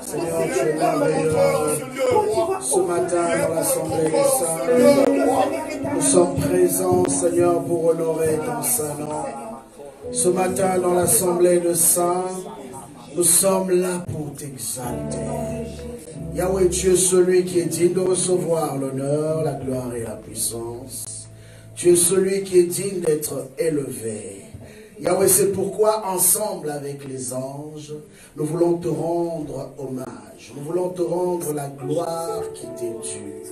Seigneur, tu es merveilleux. Ce matin, dans l'Assemblée des Saints, nous sommes présents, Seigneur, pour honorer ton Saint-Nom. Ce matin, dans l'Assemblée des Saints, nous sommes là pour t'exalter. Yahweh, tu es celui qui est digne de recevoir l'honneur, la gloire et la puissance. Tu es celui qui est digne d'être élevé. Yahweh, c'est pourquoi ensemble avec les anges, nous voulons te rendre hommage. Nous voulons te rendre la gloire qui t'est due.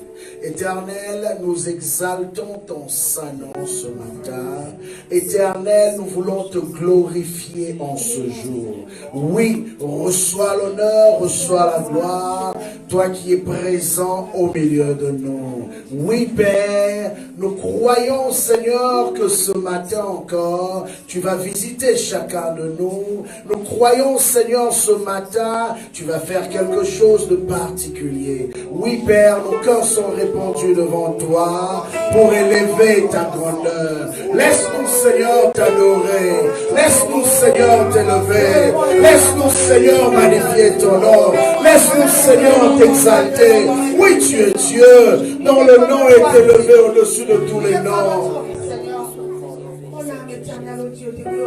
Éternel, nous exaltons ton Saint-Nom ce matin. Éternel, nous voulons te glorifier en ce jour. Oui, reçois l'honneur, reçois la gloire, toi qui es présent au milieu de nous. Oui, Père, nous croyons, Seigneur, que ce matin encore, tu vas visiter chacun de nous. Nous croyons, Seigneur, ce matin, tu vas faire quelque chose de particulier. Oui, Père, nos cœurs sont répandus devant toi pour élever ta grandeur. Laisse-nous, Seigneur, t'adorer. Laisse-nous, Seigneur, t'élever. Laisse-nous, Seigneur, magnifier ton nom. Laisse-nous, Seigneur, t'exalter. Oui, tu es Dieu, dont le nom est élevé au-dessus de tous les noms.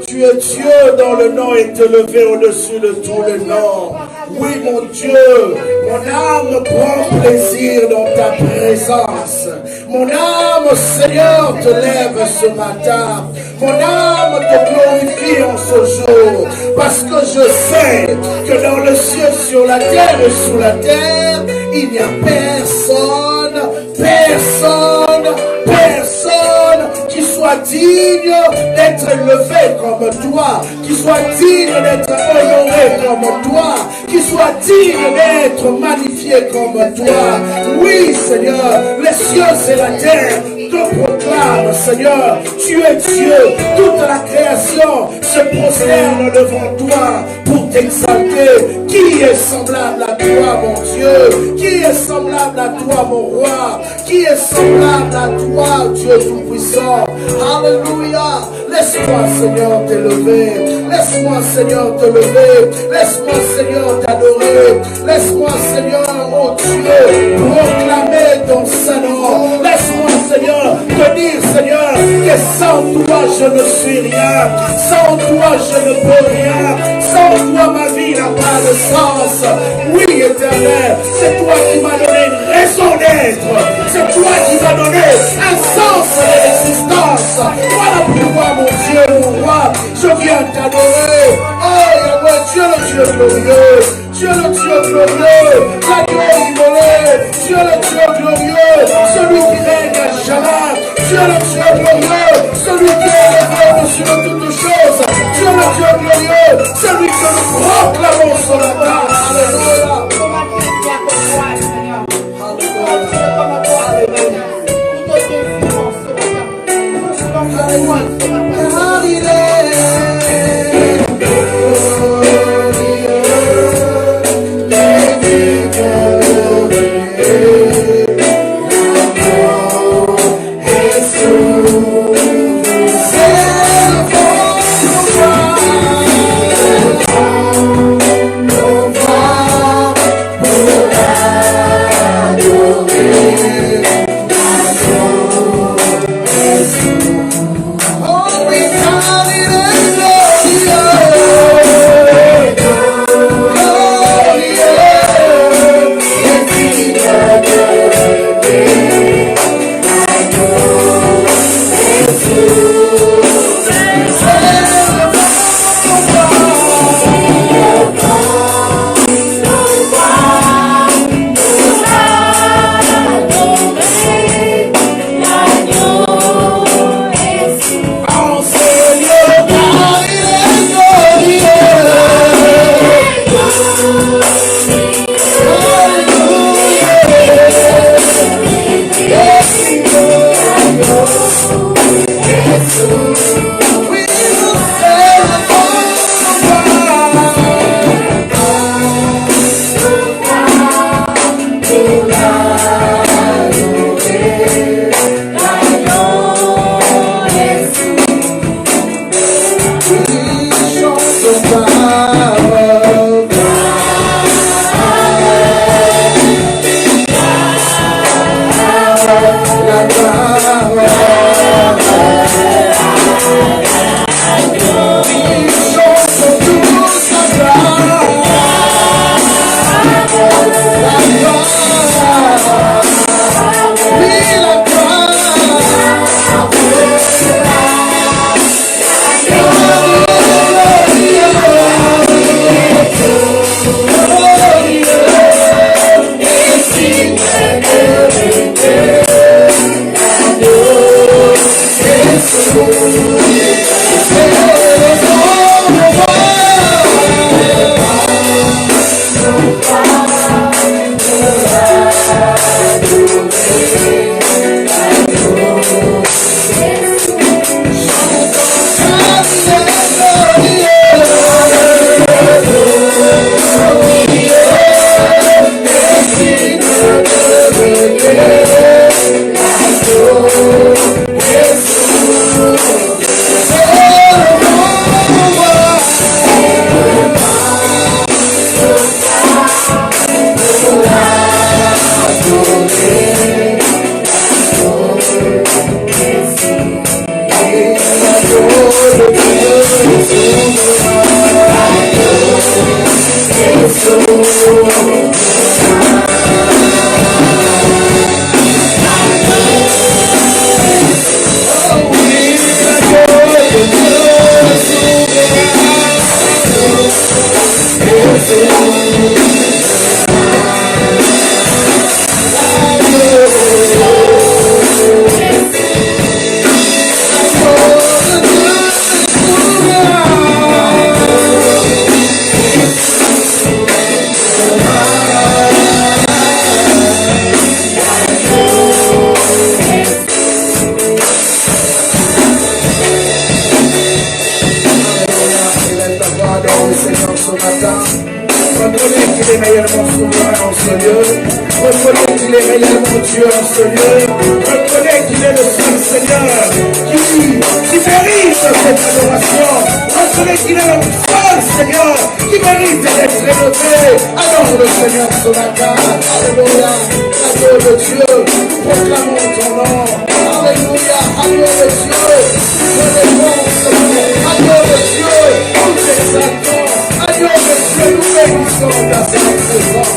Tu es Dieu dont le nom est élevé au-dessus de tous les noms. Oui, mon Dieu, mon âme prend plaisir dans ta présence. Mon âme, Seigneur, te lève ce matin. Mon âme te glorifie en ce jour. Parce que je sais que dans le ciel, sur la terre et sous la terre, il n'y a personne qui soit digne d'être élevé comme toi, qui soit digne d'être honoré comme toi, qui soit digne d'être magnifié comme toi. Oui, Seigneur, les cieux et la terre te proclament, Seigneur, tu es Dieu. Toute la création se prosterne devant toi pour t'exalter. Qui est semblable à toi, mon Dieu? Qui est semblable à toi, mon roi? Qui est semblable à toi, Dieu Tout-Puissant? Alléluia. Laisse-moi, Seigneur, t'élever. Laisse-moi, Seigneur, te lever. Laisse-moi, Seigneur, t'adorer. Laisse-moi, Seigneur, oh Dieu, proclamer ton Saint-Nom. Laisse-moi, Seigneur, te dire, Seigneur, que sans toi, je ne suis rien. Sans toi, je ne peux rien. Sans toi, ma vie n'a pas de sens. Oui, Éternel, c'est toi qui m'as donné une raison d'être. C'est toi qui m'as donné un sens de l'existence. Voilà pourquoi, mon Dieu, mon roi, je viens t'adorer. Oh, Yahweh, Dieu le Dieu glorieux. Dieu le Dieu glorieux. L'agneau immolé. Dieu le Dieu glorieux. Celui qui règne à jamais. Dieu le Dieu glorieux. Celui qui est élevé au-dessus de toutes choses. Dieu le Dieu glorieux. Celui que nous proclamons ce matin. Alléluia. Reconnais qu'il est réellement souverain en ce lieu. Reconnais qu'il est réellement Dieu en ce lieu. Reconnais qu'il est le seul Seigneur qui mérite cette adoration. Reconnais qu'il est le seul Seigneur qui mérite d'être élevé. Alors le Seigneur ce matin. Alléluia. Agneau de Dieu. Proclamons ton nom. Alléluia. Agneau de Dieu. Agneau de Dieu. Nous exaltons. Agneau de Dieu. Nous bénissons ta sainte présence.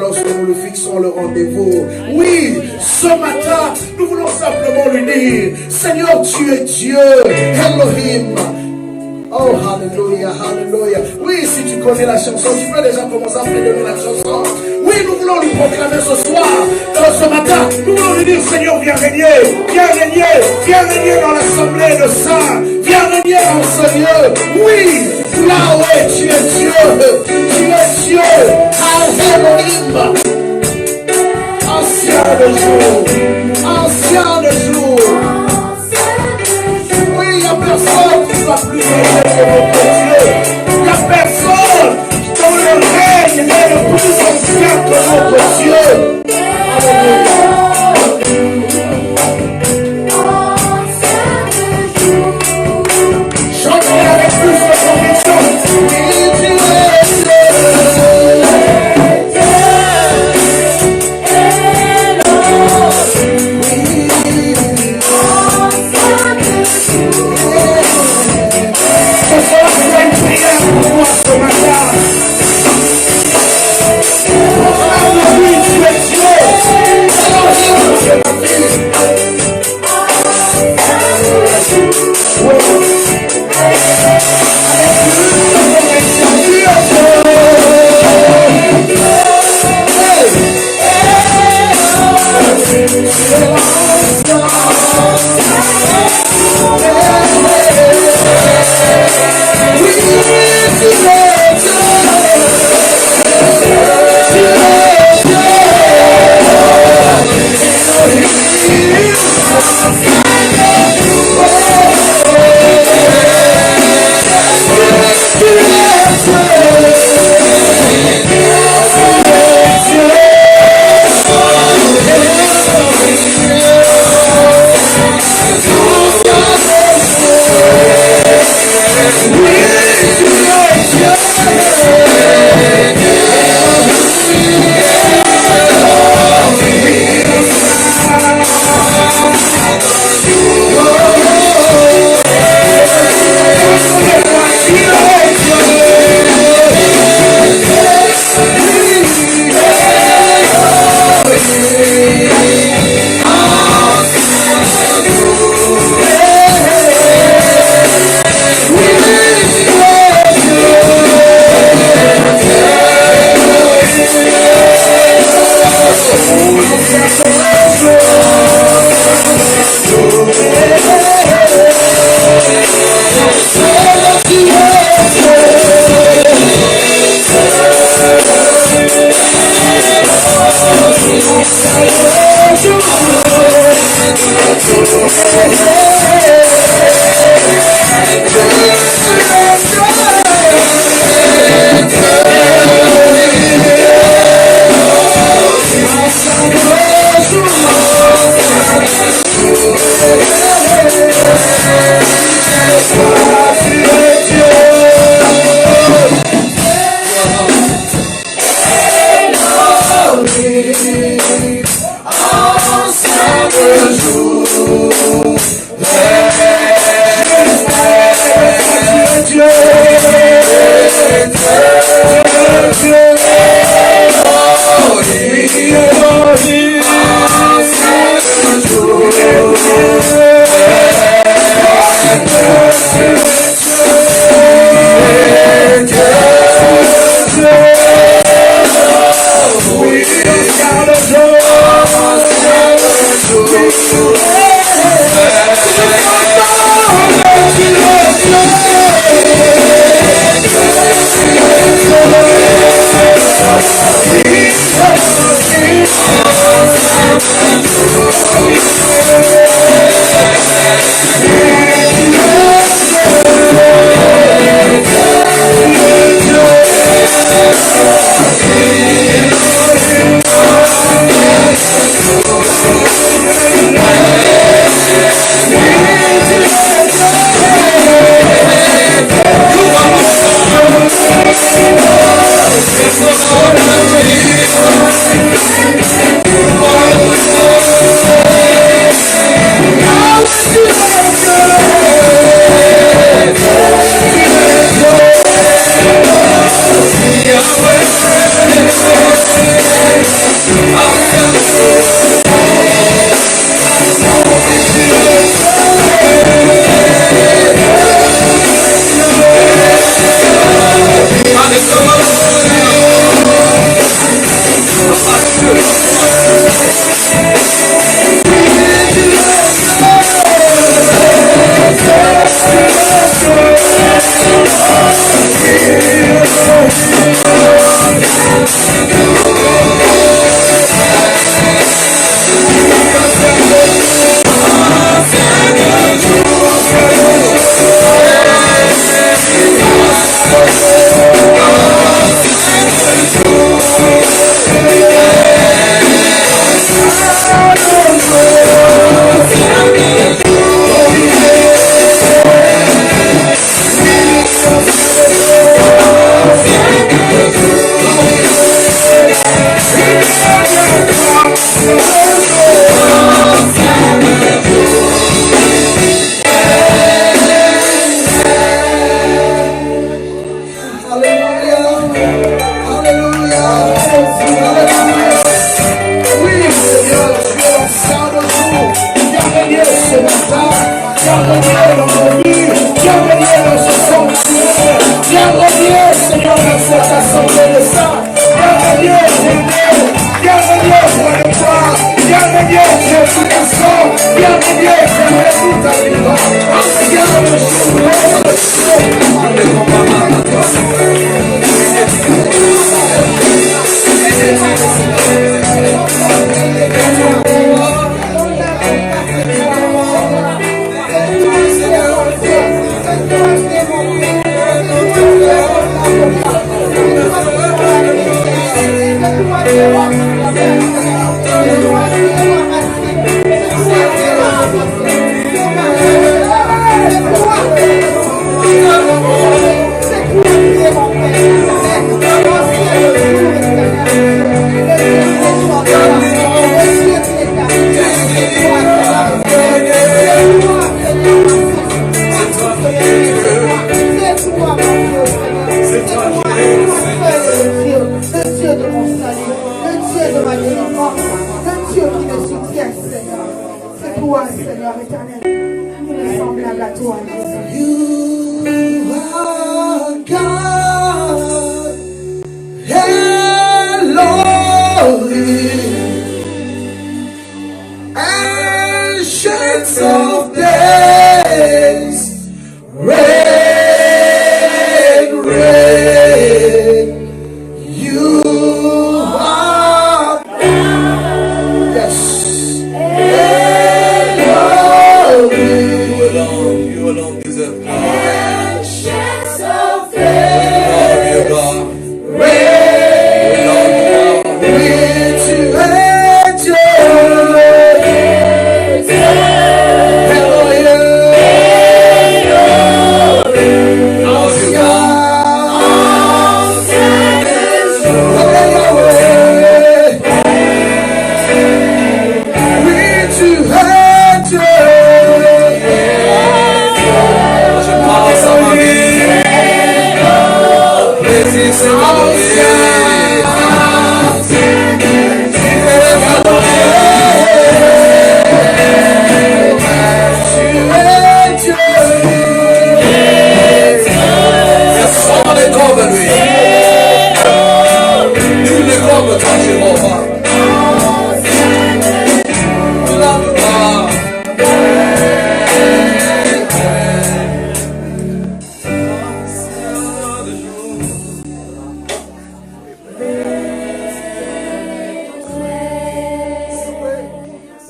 Lorsque nous lui fixons le rendez-vous. Oui, ce matin, nous voulons simplement lui dire, Seigneur, tu es Dieu, Elohim. Oh, alléluia, alléluia. Oui, si tu connais la chanson, tu peux déjà commencer à prédominer la chanson. Oui, nous voulons lui proclamer ce soir, ce matin, nous voulons lui dire, Seigneur, viens régner dans l'assemblée de saints, viens régner dans ce lieu. Oui, là où tu es Dieu, Elohim, ancien de jour. Oui, il n'y a personne qui soit plus élevé que notre Dieu. Il n'y a personne dont le règne est le plus ancien que notre Dieu. Alléluia. Chantez avec plus de conviction.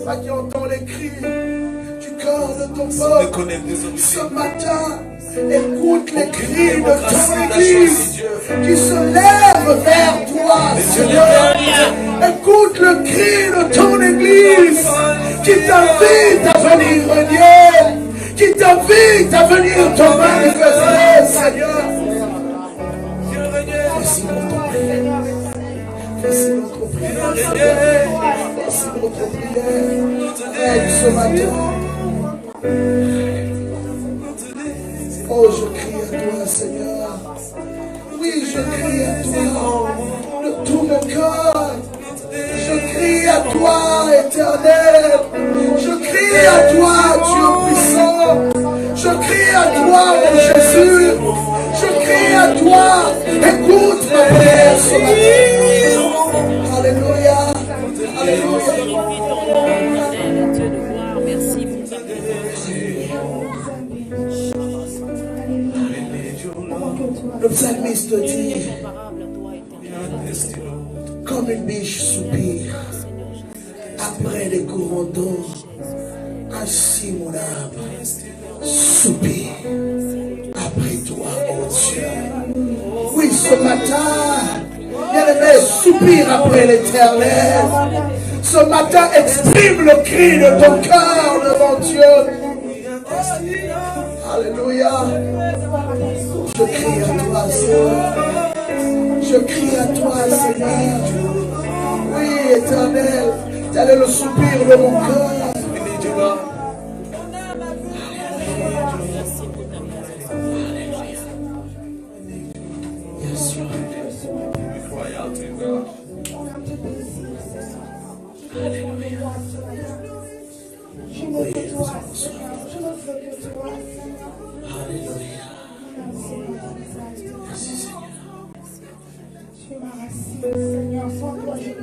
Toi qui entends les cris du cœur de ton peuple, ce matin, écoute les cris de ton Église qui se lève vers toi, Seigneur. Écoute le cri de ton Église qui t'invite à venir régner, qui t'invite à venir te manifester, Seigneur. Voici notre prière. Voici notre prière. Voici notre prière. Aide ce matin. Oh, je crie à toi, Seigneur. Oui, je crie à toi de tout mon cœur. Je crie à toi, Éternel. Je crie à toi, Dieu puissant. Je crie à toi, mon Jésus. Je crie à toi. Écoute ma prière ce matin. Alléluia. Alléluia. Le psalmiste dit, comme une biche soupire après les courants d'eau, ainsi mon âme soupire après toi, mon Dieu. Oui, ce matin, bien-aimé, soupire après l'Éternel. Ce matin, exprime le cri de ton cœur devant Dieu. Alléluia. Je crie à toi, Seigneur. Je crie à toi, Seigneur. Oui, Éternel, tel est le soupir de mon cœur. Yes, Lord. Alléluia. Merci, Seigneur. Tu es ma racine, Seigneur. Sans toi, je ne peux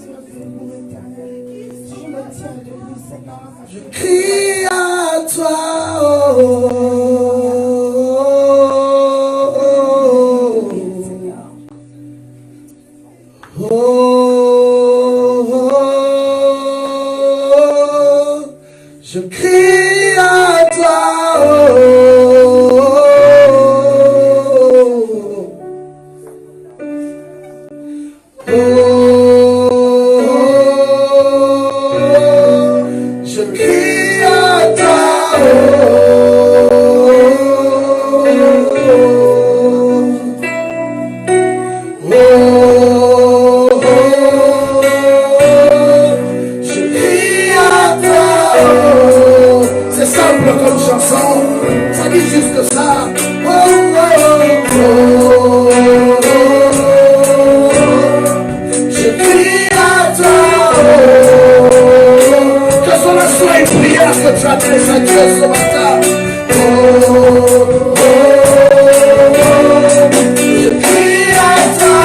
sur debout, Éternel. Je me tiens debout, Seigneur. Je crie à toi. Je crie à toi. Je crie à toi. C'est simple comme chanson, ça dit juste ça. Je crie à toi. Que cela soit une prière que tu adresses à Dieu ce matin. Je crie à toi.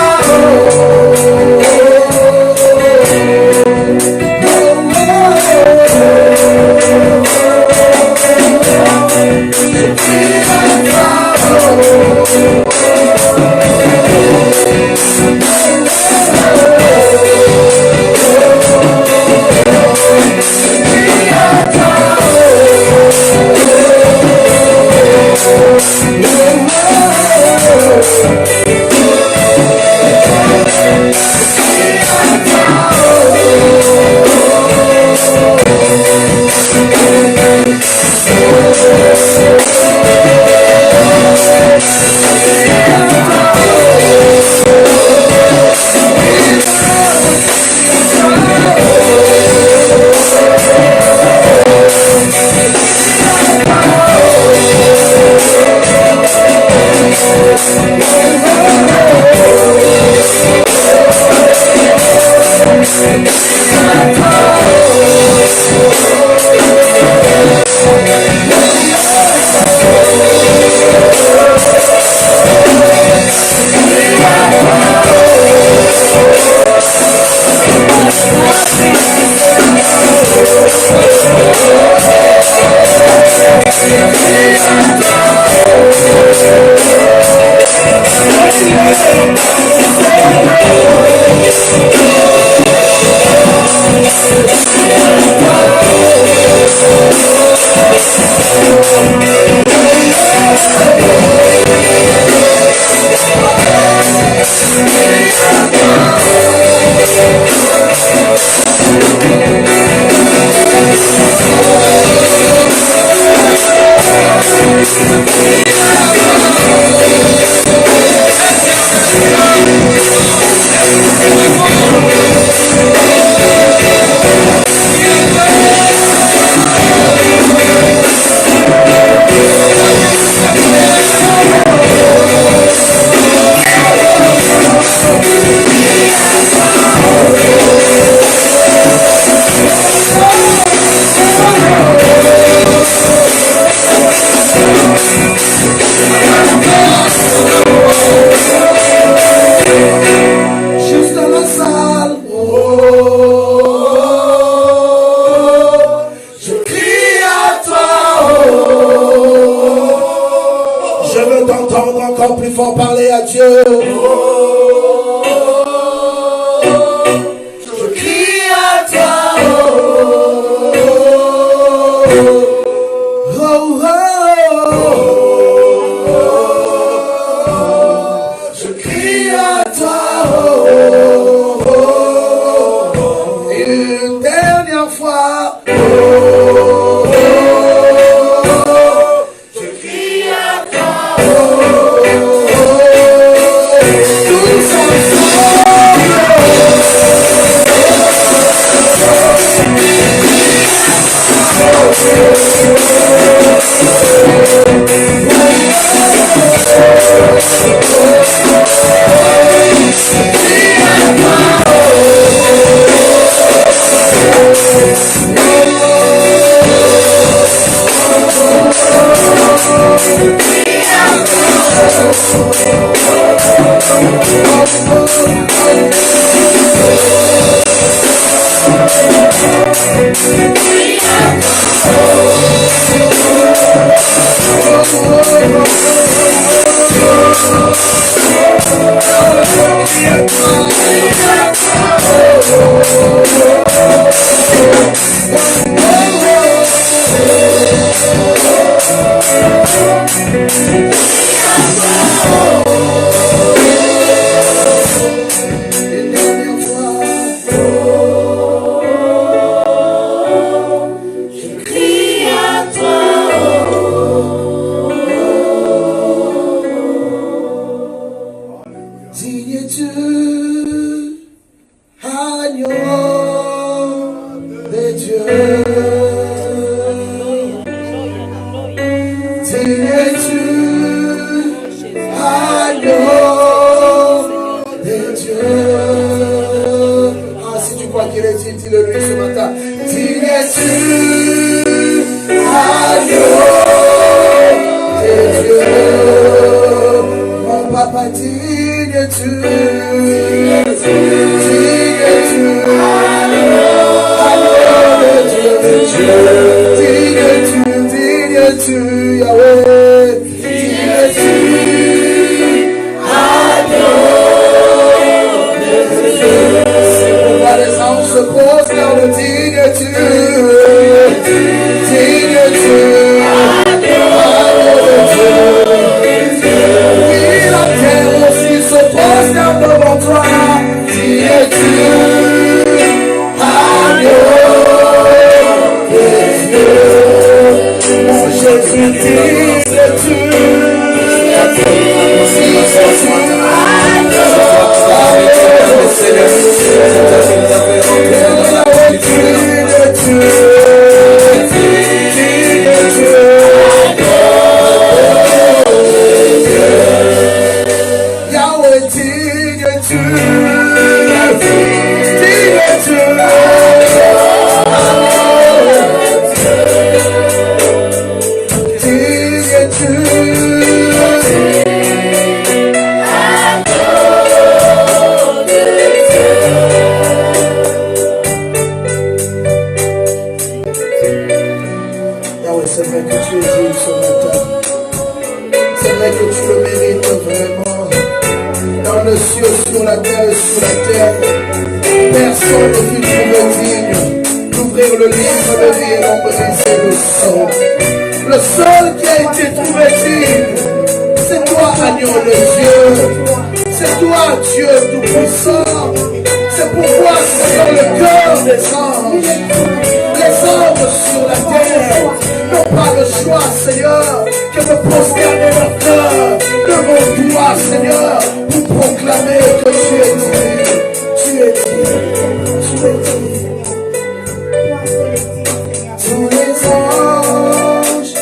Tous les anges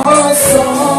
ensemble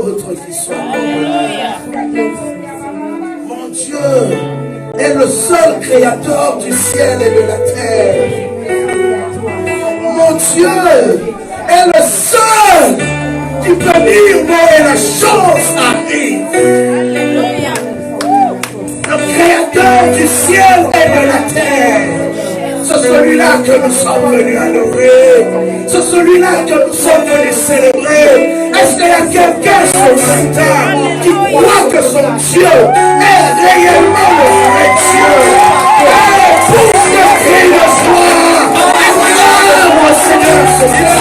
d'autre qui soit comme lui. Mon Dieu est le seul créateur du ciel et de la terre. Mon Dieu est le seul qui peut dire non et la chose arrive. Le créateur du ciel et de la terre. C'est celui-là que nous sommes venus adorer. C'est celui-là que nous sommes venus célébrer. Est-ce qu'il y a quelqu'un sur ce matin qui croit que son Dieu est réellement le vrai Dieu? Oh, pour ce cri de joie, acclame au Seigneur ce Dieu.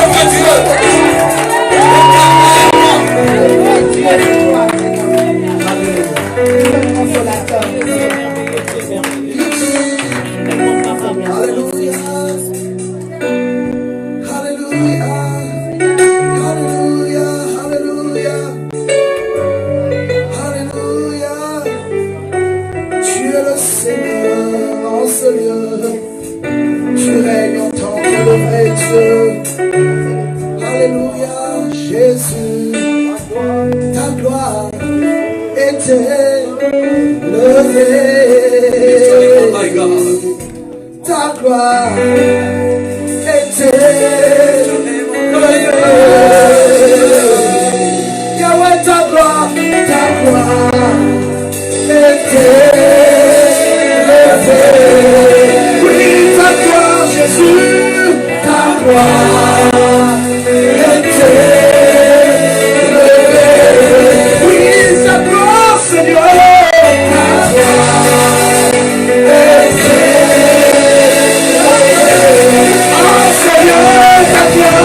Tu règnes en tant que le vrai Dieu. Alléluia, Jésus, ta gloire était levée. Ta gloire était levée. Yahweh, ta gloire était oui, ta gloire, Jésus, ta gloire était levée. Oui, ta gloire, Seigneur, ta gloire était levée. Oh, Seigneur, ta gloire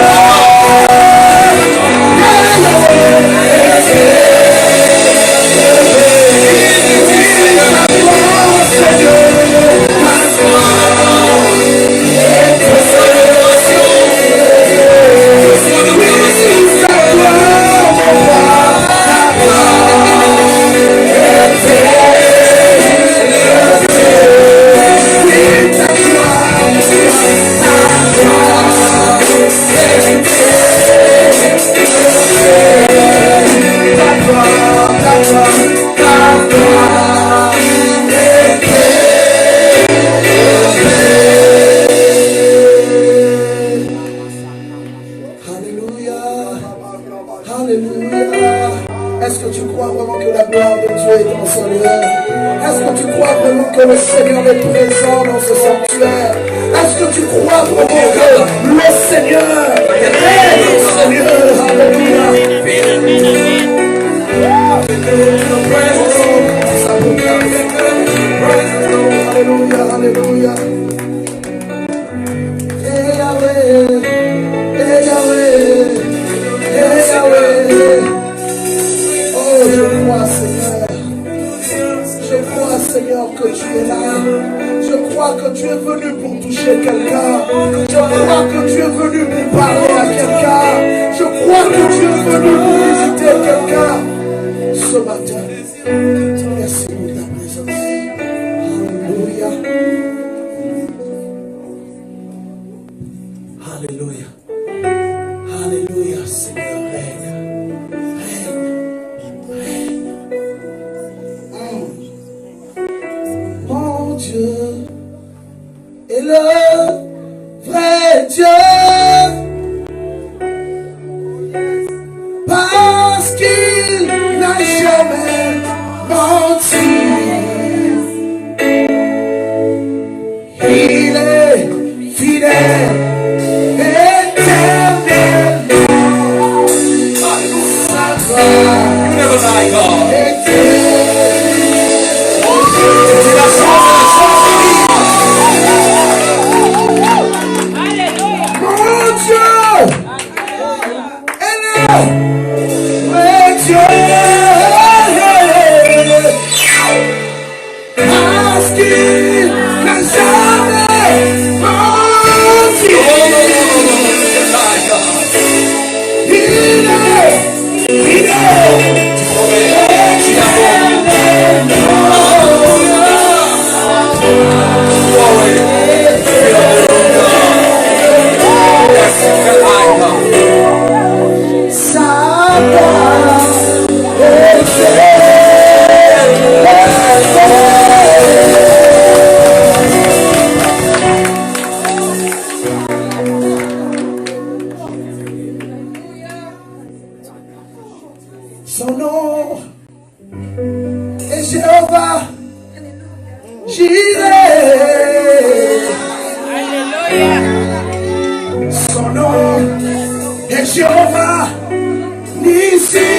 que le Seigneur est présent dans ce sanctuaire? Est-ce que tu crois vraiment que le Seigneur est le Seigneur? Alléluia. Alléluia, alléluia. Et Yahweh, et Yahweh, et Yahweh. Oh, je crois, Seigneur. Je crois, Seigneur, que tu es là. Je crois que tu es venu pour toucher quelqu'un. Je crois que tu es venu pour parler à quelqu'un. Je crois que tu es venu pour visiter quelqu'un ce matin. Merci pour ta présence. Alléluia. Alléluia. Alléluia, Seigneur, règne. Règne. Mon Dieu est le vrai Dieu, parce qu'il n'a jamais menti. Il est fidèle, éternellement. Sa gloire est Jéhovah, Jireh. Alléluia. Son nom est Jéhovah Nissi.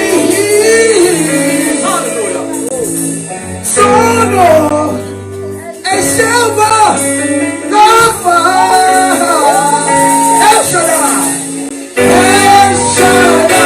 Son nom est Jéhovah Rapha. El Shaddai. El Shaddai.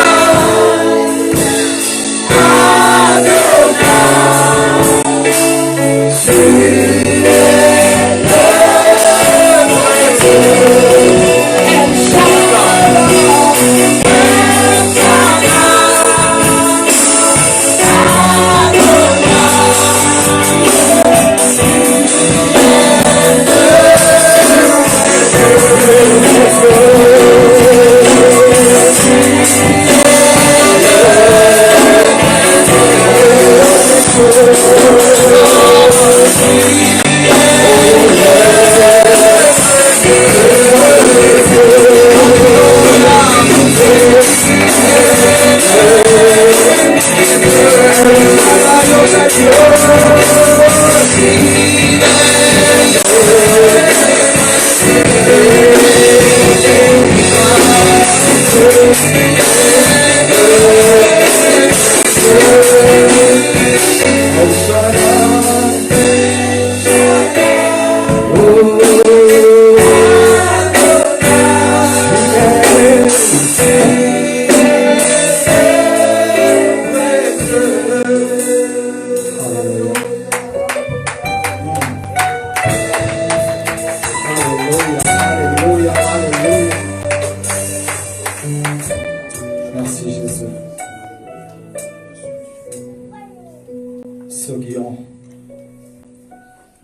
Ceux qui ont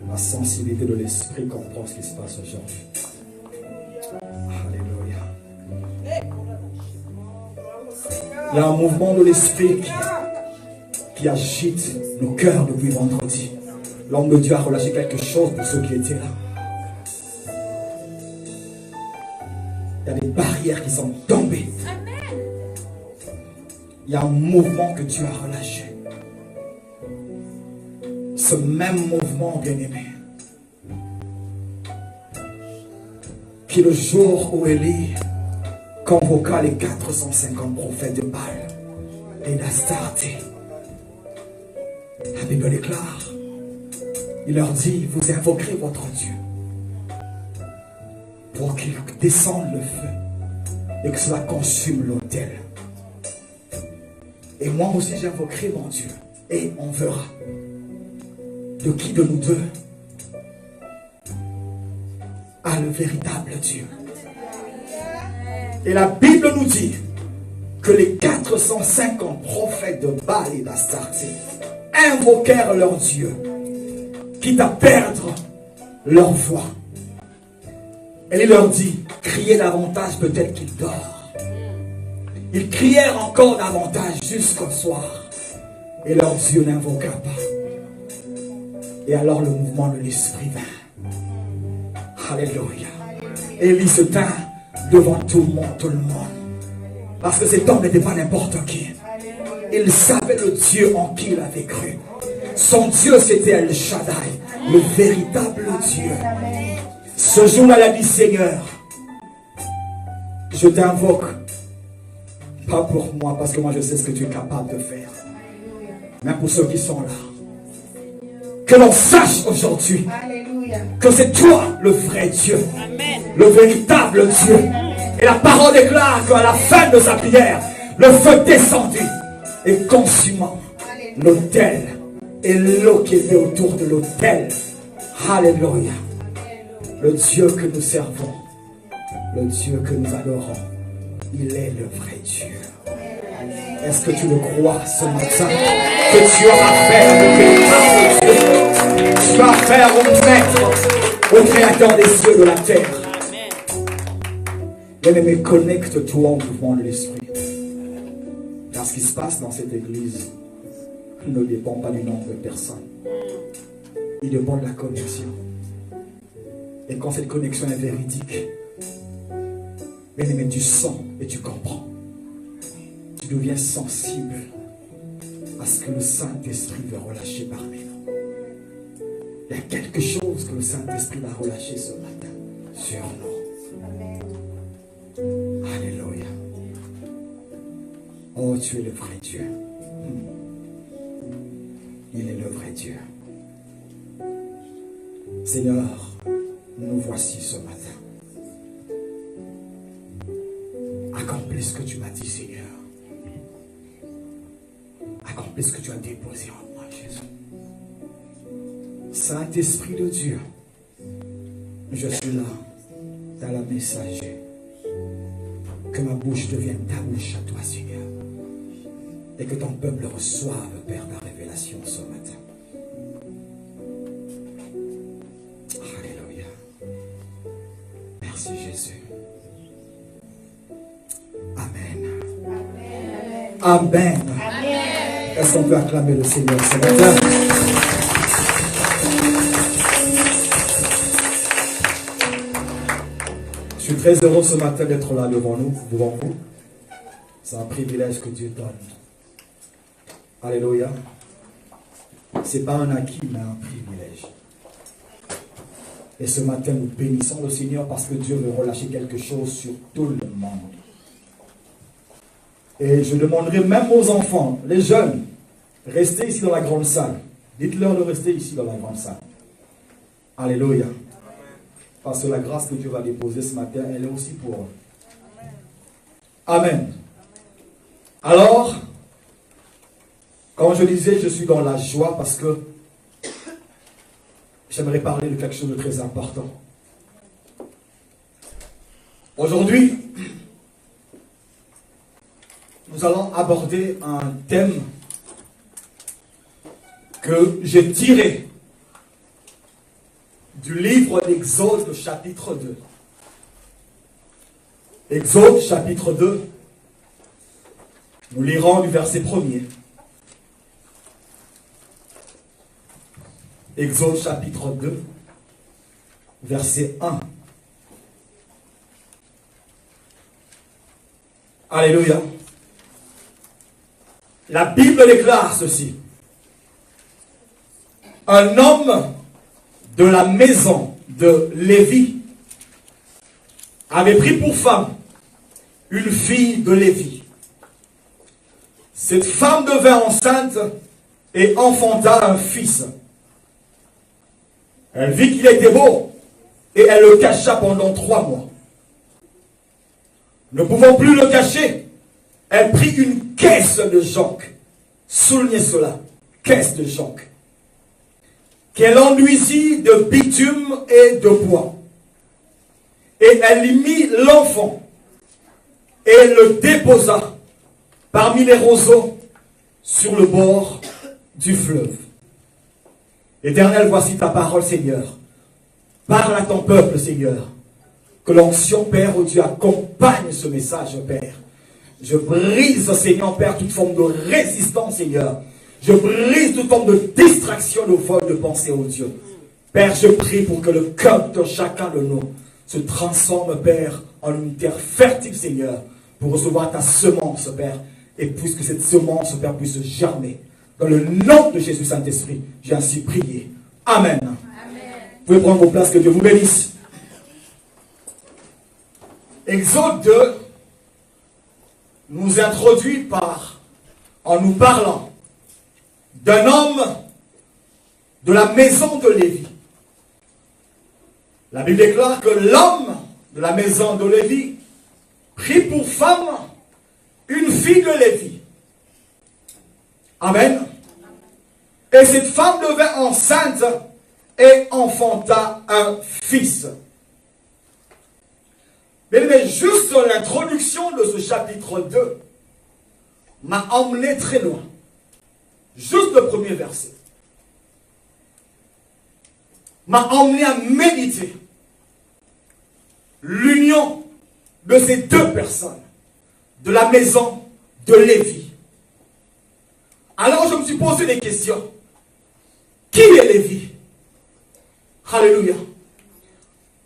la sensibilité de l'esprit comprennent ce qui se passe aujourd'hui. Alléluia. Il y a un mouvement de l'esprit qui agite nos cœurs depuis vendredi. L'homme de Dieu a relâché quelque chose pour ceux qui étaient là. Il y a des barrières qui sont tombées. Il y a un mouvement que Dieu a relâché. Ce même mouvement, bien-aimé, qui le jour où Élie convoqua les 450 prophètes de Baal et d'Astarté, la Bible déclare, il leur dit, vous invoquerez votre Dieu pour qu'il descende le feu et que cela consume l'autel. Et moi aussi j'invoquerai mon Dieu et on verra de qui de nous deux a le véritable Dieu. Et la Bible nous dit que les 450 prophètes de Baal et d'Astarté invoquèrent leur Dieu, quitte à perdre leur voix. Et il leur dit, criez davantage, peut-être qu'il dort. Ils crièrent encore davantage jusqu'au soir. Et leur Dieu n'invoqua pas. Et alors le mouvement de l'esprit vint. Alléluia. Élie se tint devant tout le monde. Parce que cet homme n'était pas n'importe qui. Il savait le Dieu en qui il avait cru. Son Dieu c'était El Shaddai, le véritable Dieu. Ce jour-là, il a dit, Seigneur, je t'invoque. Pas pour moi, parce que moi je sais ce que tu es capable de faire. Mais pour ceux qui sont là. Que l'on sache aujourd'hui que c'est toi le vrai Dieu. Amen. Le véritable Dieu. Et la parole déclare qu'à la fin de sa prière, le feu descendit et consumant l'autel et l'eau qui était autour de l'autel. Alléluia. Le Dieu que nous servons, le Dieu que nous adorons, il est le vrai Dieu. Est-ce que tu le crois ce matin? Que tu as affaire au véritable Dieu. Tu as affaire au Maître, au Créateur des cieux et de la terre. Bien-aimé, connecte-toi au mouvement de l'Esprit. Car ce qui se passe dans cette église ne dépend pas du nombre de personnes. Il dépend de la connexion. Et quand cette connexion est véridique, bien-aimé, tu sens et tu comprends. Tu deviens sensible Parce que le Saint-Esprit veut relâcher parmi nous. Il y a quelque chose que le Saint-Esprit va relâcher ce matin sur nous. Alléluia. Oh, tu es le vrai Dieu. Il est le vrai Dieu. Seigneur, nous voici ce matin. Accomplis ce que tu m'as dit, Seigneur. Accomplis ce que tu as déposé en moi, Jésus. Saint-Esprit de Dieu, je suis là, dans la messager. Que ma bouche devienne ta bouche à toi, Seigneur. Et que ton peuple reçoive, Père, ta révélation ce matin. Alléluia. Merci, Jésus. Amen. Amen. Est-ce qu'on peut acclamer le Seigneur ce matin? Je suis très heureux ce matin d'être là devant vous. C'est un privilège que Dieu donne. Alléluia. Ce n'est pas un acquis, mais un privilège. Et ce matin, nous bénissons le Seigneur parce que Dieu veut relâcher quelque chose sur tout le monde. Et je demanderai même aux enfants, les jeunes, restez ici dans la grande salle. Dites-leur de rester ici dans la grande salle. Alléluia. Parce que la grâce que Dieu va déposer ce matin, elle est aussi pour eux. Amen. Alors, comme je disais, je suis dans la joie parce que j'aimerais parler de quelque chose de très important. Aujourd'hui, nous allons aborder un thème que j'ai tiré du livre d'Exode chapitre 2. Exode chapitre 2, nous lirons du verset 1er. Exode chapitre 2, verset 1. Alléluia. La Bible déclare ceci. Un homme de la maison de Lévi avait pris pour femme une fille de Lévi. Cette femme devint enceinte et enfanta un fils. Elle vit qu'il était beau et elle le cacha pendant 3 mois. Ne pouvant plus le cacher, elle prit une caisse de jonc. Soulignez cela, caisse de jonc. Qu'elle enduisit de bitume et de bois. Et elle y mit l'enfant et le déposa parmi les roseaux sur le bord du fleuve. Éternel, voici ta parole, Seigneur. Parle à ton peuple, Seigneur. Que l'onction, Père, oh Dieu, accompagne ce message, Père. Je brise, Seigneur, Père, toute forme de résistance, Seigneur. Je brise toute forme de distraction, de vol de pensée, oh Dieu. Père, je prie pour que le cœur de chacun de nous se transforme, Père, en une terre fertile, Seigneur, pour recevoir ta semence, Père. Et puisque cette semence, Père, puisse germer. Dans le nom de Jésus Saint-Esprit, j'ai ainsi prié. Amen. Amen. Vous pouvez prendre vos places, que Dieu vous bénisse. Exode 2 nous introduit en nous parlant d'un homme de la maison de Lévi. La Bible déclare que l'homme de la maison de Lévi prit pour femme une fille de Lévi. Amen. Et cette femme devint enceinte et enfanta un fils. Mais juste l'introduction de ce chapitre 2 m'a emmené très loin. Juste le premier verset m'a emmené à méditer l'union de ces deux personnes de la maison de Lévi. Alors je me suis posé des questions. Qui est Lévi? Alléluia.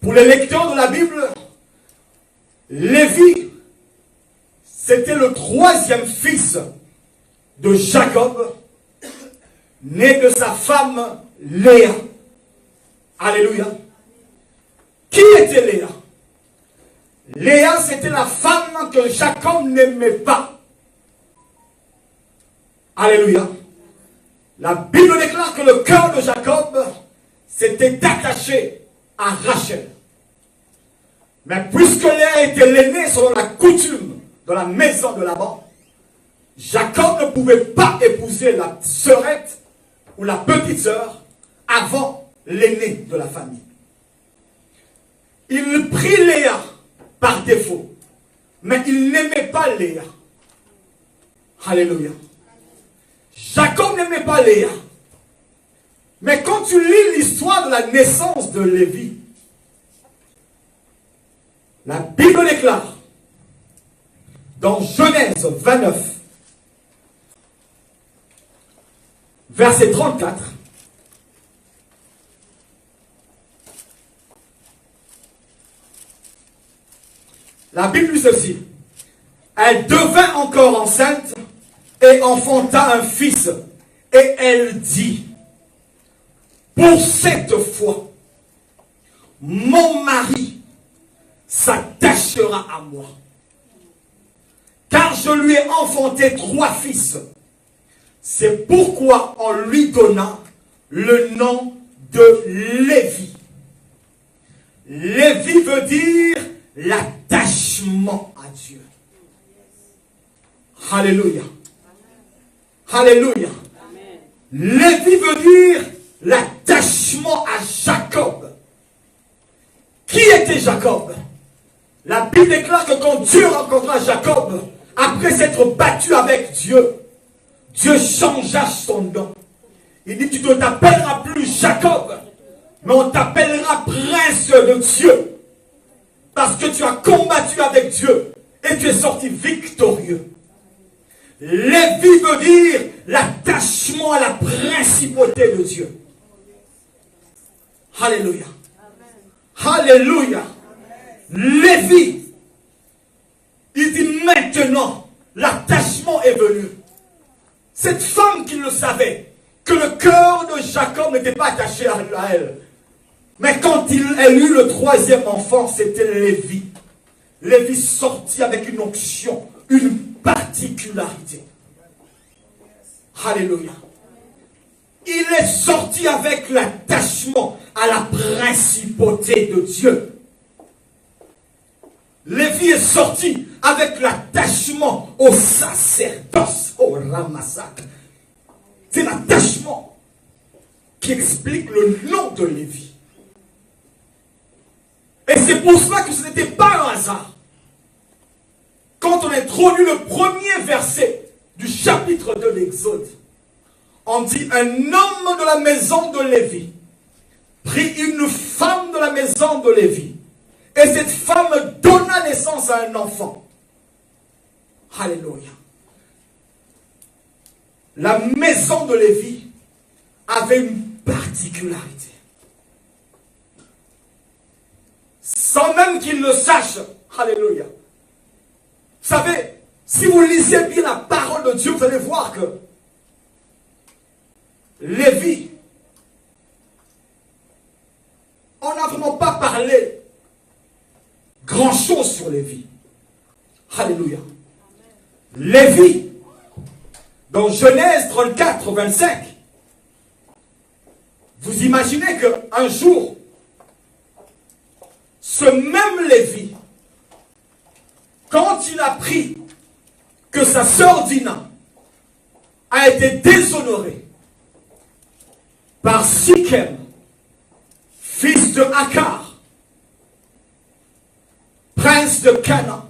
Pour les lecteurs de la Bible, Lévi, c'était le 3e fils de Jacob né de sa femme Léa. Alléluia. Qui était Léa? Léa, c'était la femme que Jacob n'aimait pas. Alléluia. La Bible déclare que le cœur de Jacob s'était attaché à Rachel. Mais puisque Léa était l'aînée selon la coutume de la maison de Laban, Jacob ne pouvait pas épouser la sœurette ou la petite sœur avant l'aîné de la famille. Il prit Léa par défaut, mais il n'aimait pas Léa. Alléluia. Jacob n'aimait pas Léa. Mais quand tu lis l'histoire de la naissance de Lévi, la Bible déclare dans Genèse 29, verset 34, la Bible dit ceci: elle devint encore enceinte et enfanta un fils, et elle dit: pour cette fois, mon mari s'attachera à moi, car je lui ai enfanté 3 fils. C'est pourquoi on lui donna le nom de Lévi. Lévi veut dire l'attachement à Dieu. Alléluia. Alléluia. Lévi veut dire l'attachement à Jacob. Qui était Jacob? La Bible déclare que quand Dieu rencontra Jacob, après s'être battu avec Dieu, Dieu changea son nom. Il dit: tu ne t'appelleras plus Jacob, mais on t'appellera prince de Dieu. Parce que tu as combattu avec Dieu et tu es sorti victorieux. Lévi veut dire l'attachement à la principauté de Dieu. Alléluia. Alléluia. Lévi, il dit maintenant, l'attachement est venu. Cette femme qui le savait, que le cœur de Jacob n'était pas attaché à elle. Mais quand elle eut le 3e enfant, c'était Lévi. Lévi sortit avec une onction, une particularité. Alléluia. Il est sorti avec l'attachement à la principauté de Dieu. Lévi est sorti avec l'attachement au sacerdoce, au ramassak. C'est l'attachement qui explique le nom de Lévi. Et c'est pour cela que ce n'était pas un hasard. Quand on introduit le premier verset du chapitre de l'Exode, on dit: un homme de la maison de Lévi prit une femme de la maison de Lévi. Et cette femme donna naissance à un enfant. Alléluia. La maison de Lévi avait une particularité. Sans même qu'il le sache. Alléluia. Vous savez, si vous lisez bien la parole de Dieu, vous allez voir que Lévi, on n'a vraiment pas parlé grand-chose sur Lévi. Alléluia. Lévi, dans Genèse 34, 25, vous imaginez qu'un jour, ce même Lévi, quand il a appris que sa sœur Dina a été déshonorée par Sichem, fils de Akar, prince de Canaan,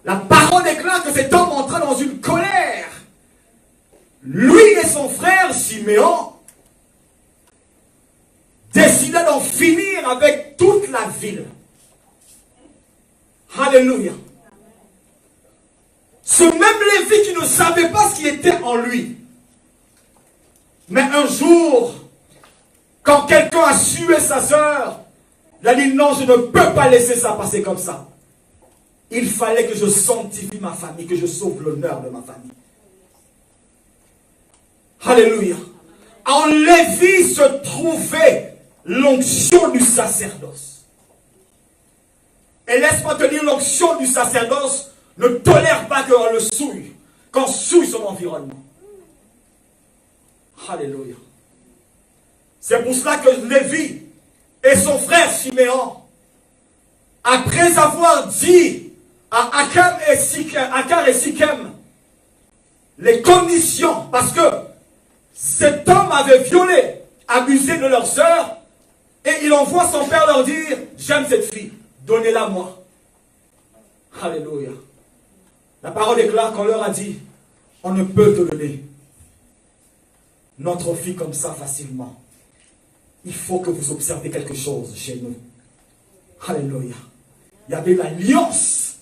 la parole déclare que cet homme entra dans une colère. Lui et son frère Siméon décida d'en finir avec toute la ville. Alléluia. Ce même Lévi qui ne savait pas ce qui était en lui. Mais un jour, quand quelqu'un a sué sa sœur, il a dit: non, je ne peux pas laisser ça passer comme ça. Il fallait que je sanctifie ma famille, que je sauve l'honneur de ma famille. Alléluia. En Lévi se trouvait l'onction du sacerdoce. Et laisse-moi te dire, l'onction du sacerdoce ne tolère pas qu'on le souille, qu'on souille son environnement. Alléluia. C'est pour cela que Lévi et son frère Siméon, après avoir dit à Akar et Sichem les conditions, parce que cet homme avait violé, abusé de leur sœur, et il envoie son père leur dire, j'aime cette fille, donnez-la moi. Alléluia. La parole est claire qu'on leur a dit, on ne peut te donner notre fille comme ça facilement. Il faut que vous observez quelque chose chez nous. Alléluia. Il y avait l'alliance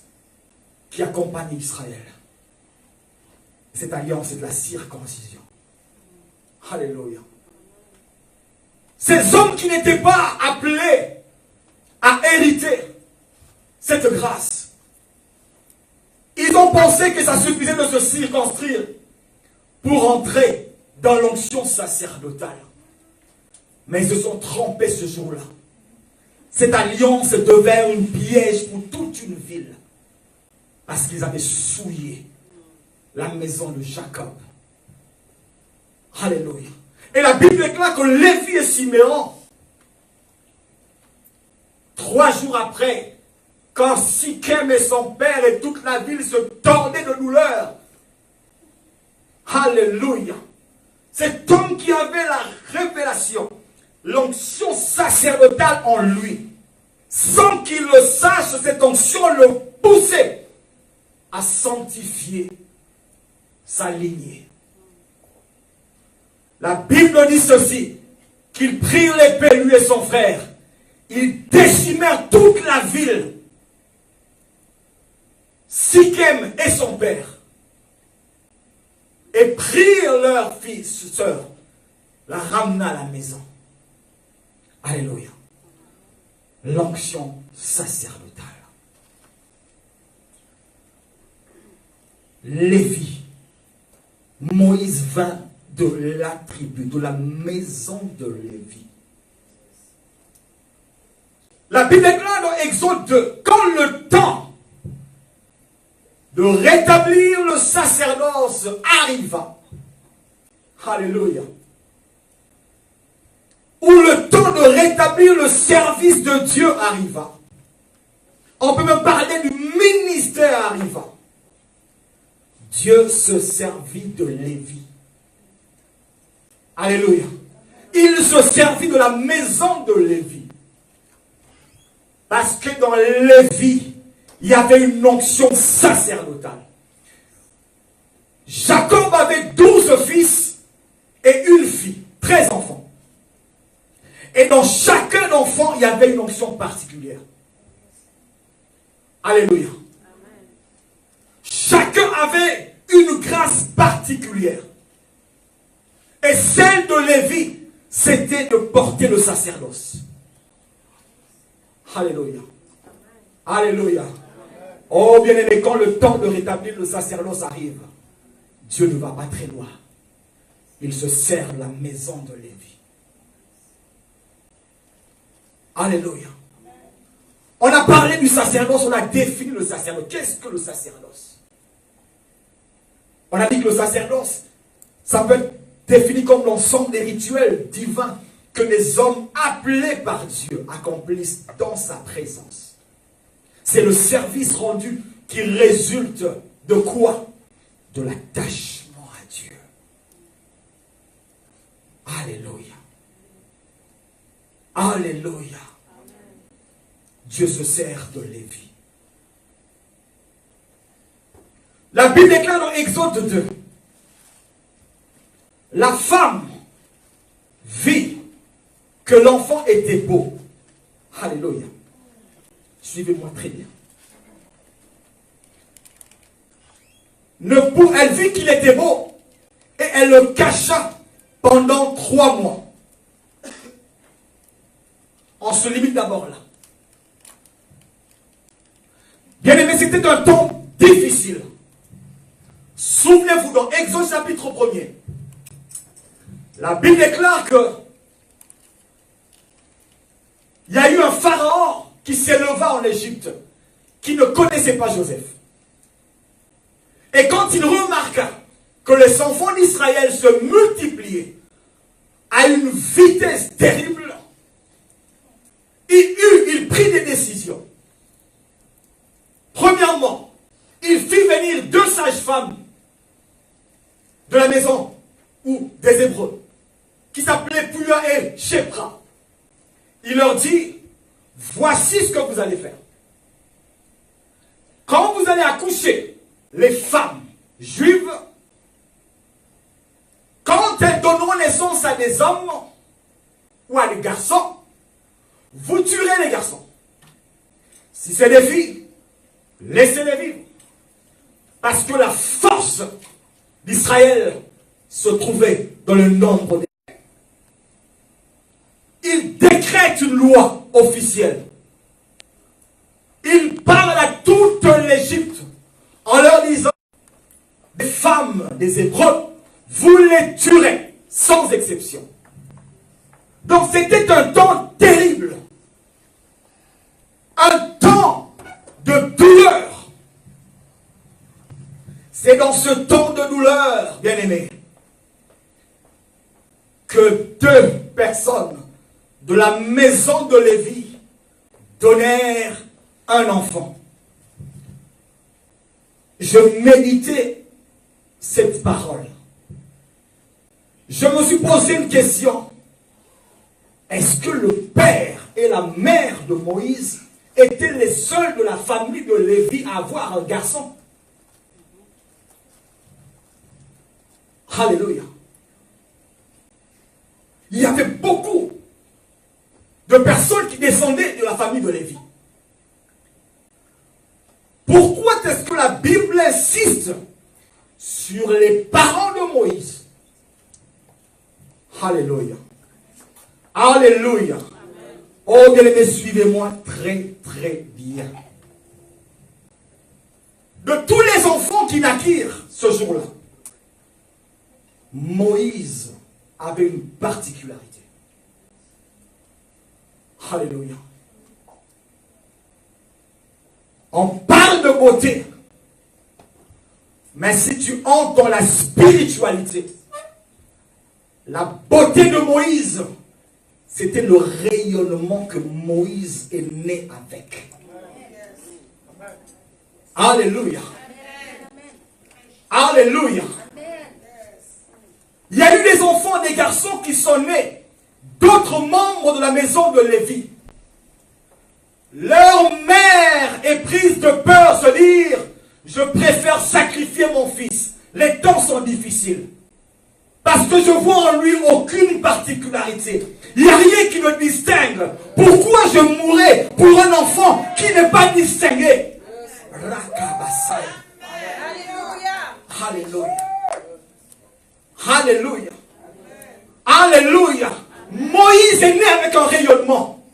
qui accompagne Israël. Cette alliance, c'est de la circoncision. Alléluia. Ces hommes qui n'étaient pas appelés à hériter cette grâce, ils ont pensé que ça suffisait de se circonscrire pour entrer dans l'onction sacerdotale. Mais ils se sont trompés ce jour-là. Cette alliance devint un piège pour toute une ville. Parce qu'ils avaient souillé la maison de Jacob. Alléluia. Et la Bible déclare que Lévi et Siméon, 3 jours après, quand Sichem et son père et toute la ville se tordaient de douleur, alléluia, cet homme qui avait la révélation, l'onction sacerdotale en lui, sans qu'il le sache, cette onction le poussait à sanctifier sa lignée. La Bible dit ceci, qu'ils prirent l'épée, lui et son frère, ils décimèrent toute la ville, Sichem et son père, et prirent leur fils, sœur, la ramena à la maison. Alléluia. L'onction sacerdotale. Lévi, Moïse vint de la tribu, de la maison de Lévi. La Bible déclare dans Exode 2, quand le temps de rétablir le sacerdoce arriva, alléluia, où le temps de rétablir le service de Dieu arriva, on peut même parler du ministère arriva, Dieu se servit de Lévi. Alléluia. Il se servit de la maison de Lévi. Parce que dans Lévi, il y avait une onction sacerdotale. Jacob avait 12 fils et une fille, 13 enfants. Et dans chacun d'enfants, il y avait une onction particulière. Alléluia. Chacun avait une grâce particulière. Et celle de Lévi, c'était de porter le sacerdoce. Alléluia. Alléluia. Oh bien-aimé, quand le temps de rétablir le sacerdoce arrive, Dieu ne va pas très loin. Il se sert de la maison de Lévi. Alléluia. On a parlé du sacerdoce, on a défini le sacerdoce. Qu'est-ce que le sacerdoce? On a dit que le sacerdoce, ça peut être défini comme l'ensemble des rituels divins que les hommes appelés par Dieu accomplissent dans sa présence. C'est le service rendu qui résulte de quoi? De l'attachement à Dieu. Alléluia. Alléluia. Dieu se sert de Lévi. La Bible déclare dans Exode 2, la femme vit que l'enfant était beau. Alléluia. Suivez-moi très bien. Elle vit qu'il était beau et elle le cacha pendant 3 mois. On se limite d'abord là. Bien aimé, c'était un temps difficile. Souvenez-vous dans Exode chapitre 1er. La Bible déclare que il y a eu un pharaon qui s'éleva en Égypte, qui ne connaissait pas Joseph. Et quand il remarqua que les enfants d'Israël se multipliaient à une vitesse terrible, il prit des décisions. Premièrement, il fit venir 2 sages-femmes de la maison ou des Hébreux, qui s'appelaient Pua et Shepra. Il leur dit, voici ce que vous allez faire. Quand vous allez accoucher, les femmes juives, quand elles donneront naissance à des hommes ou à des garçons, vous tuerez les garçons. Si c'est des filles, laissez-les vivre. Parce que la force d'Israël se trouvait dans le nombre des... Il décrète une loi officielle. Il parle à toute l'Égypte en leur disant, les femmes des Hébreux, vous les tuerez sans exception. Donc c'était un temps terrible. Un temps de douleur. C'est dans ce temps de douleur, bien-aimés, que 2 personnes de la maison de Lévi donnèrent un enfant. Je méditais cette parole. Je me suis posé une question. Est-ce que le père et la mère de Moïse étaient les seuls de la famille de Lévi à avoir un garçon? Alléluia. Il y avait beaucoup de personnes qui descendaient de la famille de Lévi. Pourquoi est-ce que la Bible insiste sur les parents de Moïse? Alléluia. Alléluia. Oh bien-aimés, suivez-moi très très bien. De tous les enfants qui naquirent ce jour-là, Moïse avait une particularité. Alléluia. On parle de beauté, mais si tu entres dans la spiritualité, la beauté de Moïse, c'était le rayonnement que Moïse est né avec. Alléluia. Alléluia. Il y a eu des enfants, des garçons qui sont nés d'autres membres de la maison de Lévi. Leur mère est prise de peur, se dire, je préfère sacrifier mon fils. Les temps sont difficiles. Parce que je vois en lui aucune particularité. Il n'y a rien qui le distingue. Pourquoi je mourrais pour un enfant qui n'est pas distingué? Alléluia. Alléluia. Alléluia. Moïse est né avec un rayonnement.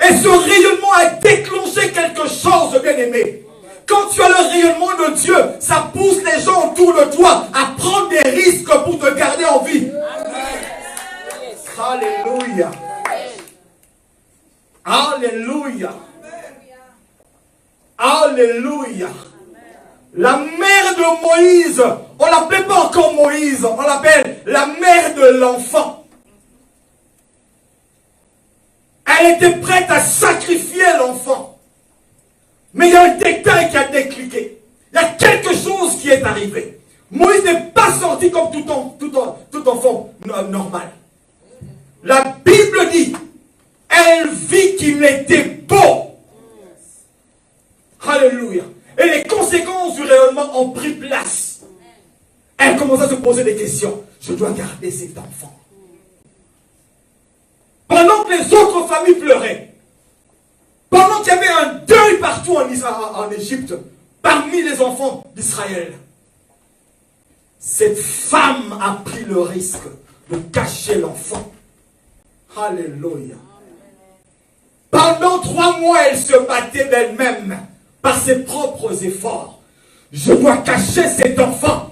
Et ce rayonnement a déclenché quelque chose de bien-aimé. Quand tu as le rayonnement de Dieu, ça pousse les gens autour de toi à prendre des risques pour te garder en vie. Alléluia. Alléluia. Alléluia. La mère de Moïse, on ne l'appelait pas encore Moïse, on l'appelle la mère de l'enfant. Elle était prête à sacrifier l'enfant. Mais il y a un détail qui a décliqué. Il y a quelque chose qui est arrivé. Moïse n'est pas sorti comme tout enfant normal. La Bible dit, elle vit qu'il était beau. Alléluia. Et les conséquences du rayonnement ont pris place. Elle commence à se poser des questions. Je dois garder cet enfant. Pendant que les autres familles pleuraient, pendant qu'il y avait un deuil partout en Égypte, parmi les enfants d'Israël, cette femme a pris le risque de cacher l'enfant. Alléluia. Pendant 3 mois, elle se battait d'elle-même par ses propres efforts. Je dois cacher cet enfant.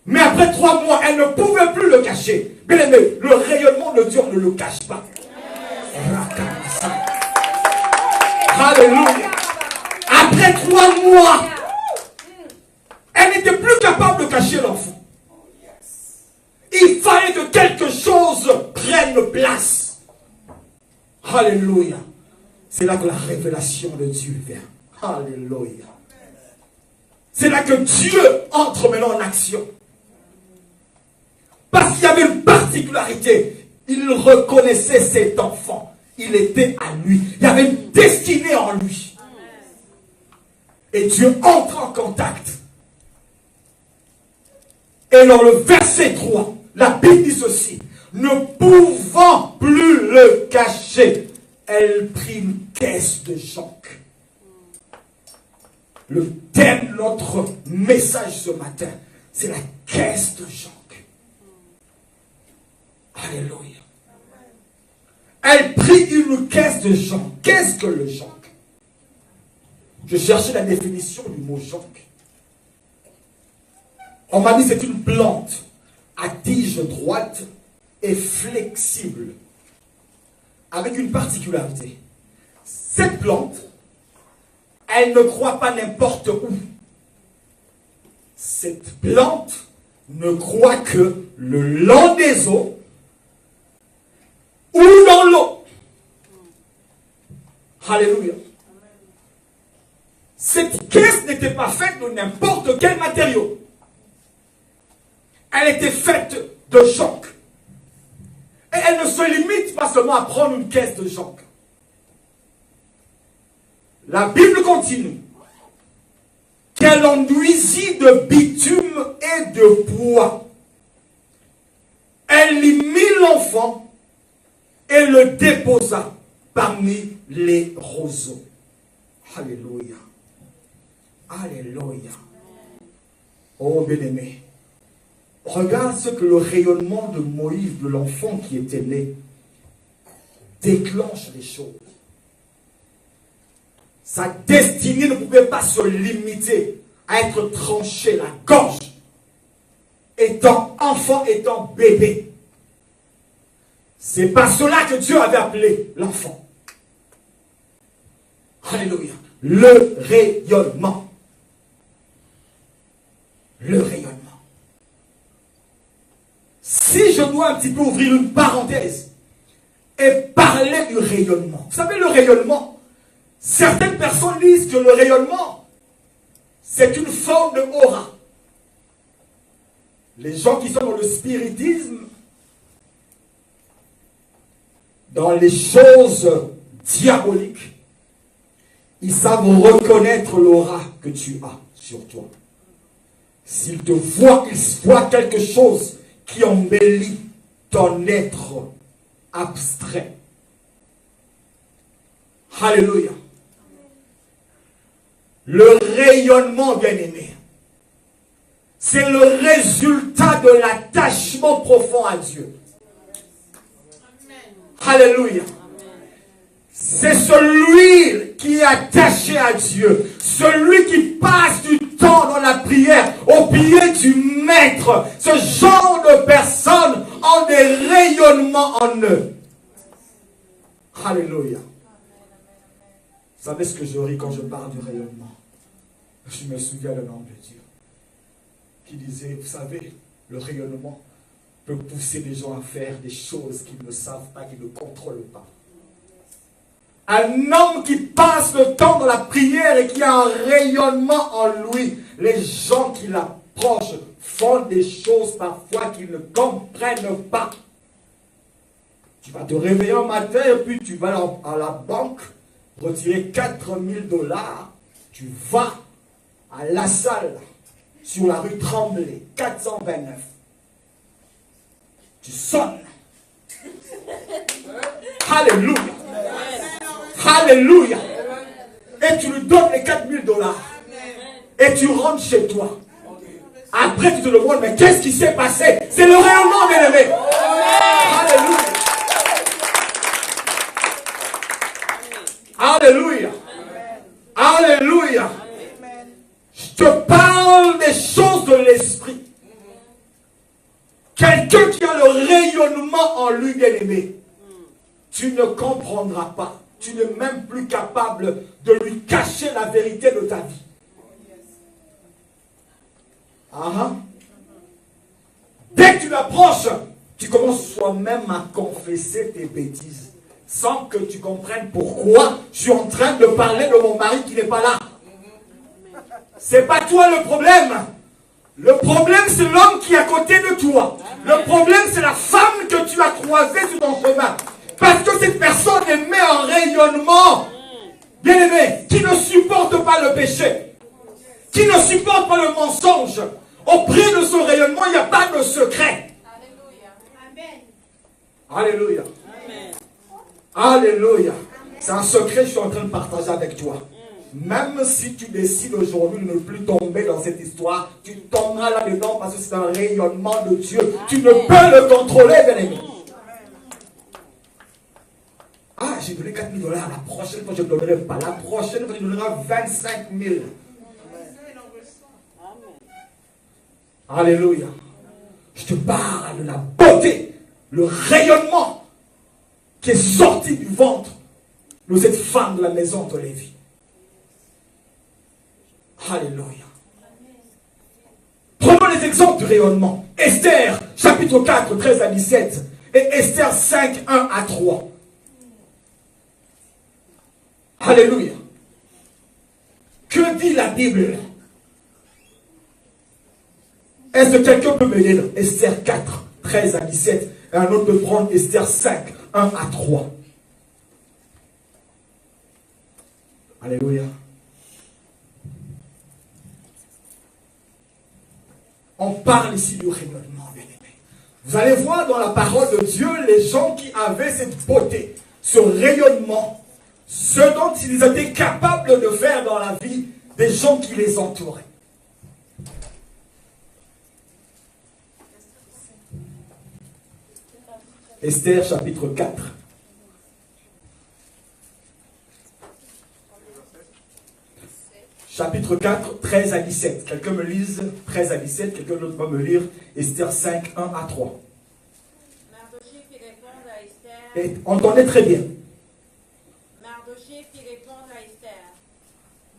Mais après 3 mois, elle ne pouvait plus cacher. Bien aimé, le rayonnement de Dieu, on ne le cache pas. Alléluia. Après 3 mois, elle n'était plus capable de cacher l'enfant. Il fallait que quelque chose prenne place. Alléluia. C'est là que la révélation de Dieu vient. Alléluia. C'est là que Dieu entre maintenant en action. Parce qu'il y avait une particularité. Il reconnaissait cet enfant. Il était à lui. Il y avait une destinée en lui. Et Dieu entre en contact. Et dans le verset 3, la Bible dit ceci. Ne pouvant plus le cacher, elle prit une caisse de jonc. Le thème de notre message ce matin, c'est la caisse de jonc. Alléluia. Elle prit une caisse de jonc. Qu'est-ce que le jonc? Je cherchais la définition du mot jonc. On m'a dit que c'est une plante à tige droite et flexible, avec une particularité. Cette plante, elle ne croît pas n'importe où. Cette plante ne croît que le long des eaux ou dans l'eau. Alléluia. Cette caisse n'était pas faite de n'importe quel matériau. Elle était faite de jonc. Et elle ne se limite pas seulement à prendre une caisse de jonc. La Bible continue. Qu'elle enduisit de bitume et de bois. Elle y mit l'enfant et le déposa parmi les roseaux. Alléluia. Alléluia. Oh bien-aimé. Regarde ce que le rayonnement de Moïse, de l'enfant qui était né, déclenche les choses. Sa destinée ne pouvait pas se limiter à être tranchée la gorge, étant enfant, étant bébé. C'est pas cela que Dieu avait appelé l'enfant. Alléluia. Le rayonnement. Le rayonnement. Si je dois un petit peu ouvrir une parenthèse et parler du rayonnement. Vous savez, le rayonnement, certaines personnes disent que le rayonnement, c'est une forme de aura. Les gens qui sont dans le spiritisme, dans les choses diaboliques, ils savent reconnaître l'aura que tu as sur toi. S'ils te voient, ils voient quelque chose qui embellit ton être abstrait. Alléluia. Le rayonnement, bien-aimé, c'est le résultat de l'attachement profond à Dieu. Alléluia. C'est celui qui est attaché à Dieu, celui qui passe du temps dans la prière au pied du Maître. Ce genre de personnes ont des rayonnements en eux. Alléluia. Vous savez ce que je ris quand je parle du rayonnement? Je me souviens d'un homme de Dieu qui disait, vous savez, le rayonnement peut pousser les gens à faire des choses qu'ils ne savent pas, qu'ils ne contrôlent pas. Un homme qui passe le temps dans la prière et qui a un rayonnement en lui, les gens qui l'approchent font des choses parfois qu'ils ne comprennent pas. Tu vas te réveiller un matin et puis tu vas à la banque retirer 4000 $. Tu vas à La Salle, sur la rue Tremblay, 429. Tu sonnes. Alléluia. Alléluia. Et tu lui donnes les 4000 $. Et tu rentres chez toi. Après, tu te demandes, mais qu'est-ce qui s'est passé? C'est le rayonnement, bien-aimé. Alléluia. Alléluia. Alléluia. Je te parle des choses de l'esprit. Quelqu'un qui a le rayonnement en lui, bien-aimé. Tu ne comprendras pas. Tu n'es même plus capable de lui cacher la vérité de ta vie. Dès que tu l'approches, tu commences toi-même à confesser tes bêtises. Sans que tu comprennes pourquoi je suis en train de parler de mon mari qui n'est pas là. C'est pas toi le problème. Le problème, c'est l'homme qui est à côté de toi. Le problème, c'est la femme que tu as croisée sur ton chemin. Parce que cette personne émet un rayonnement, bien-aimé, qui ne supporte pas le péché, qui ne supporte pas le mensonge. Auprès de ce rayonnement, il n'y a pas de secret. Alléluia. Amen. Alléluia. C'est un secret que je suis en train de partager avec toi. Même si tu décides aujourd'hui de ne plus tomber dans cette histoire, tu tomberas là-dedans parce que c'est un rayonnement de Dieu. Tu ne peux le contrôler, bien-aimé. Ah, j'ai donné 4 000 $. La prochaine fois, je ne donnerai pas. La prochaine fois, je donnerai 25 000. Alléluia. Je te parle de la beauté, le rayonnement qui est sorti du ventre de cette femme de la maison de Lévi. Alléluia. Prenons les exemples du rayonnement. Esther, chapitre 4, 13 à 17. Et Esther 5, 1 à 3. Alléluia. Que dit la Bible? Est-ce que quelqu'un peut me lire Esther 4, 13 à 17? Et un autre peut prendre Esther 5, 1 à 3. Alléluia. On parle ici du rayonnement, bien-aimé. Vous allez voir dans la parole de Dieu les gens qui avaient cette beauté, ce rayonnement, ce dont ils étaient capables de faire dans la vie des gens qui les entouraient. Esther chapitre 4. Chapitre 4, 13 à 17. Quelqu'un me lise 13 à 17. Quelqu'un d'autre va me lire Esther 5, 1 à 3. Mardochée fit répondre à Esther. Et entendez très bien. Mardochée fit répondre à Esther.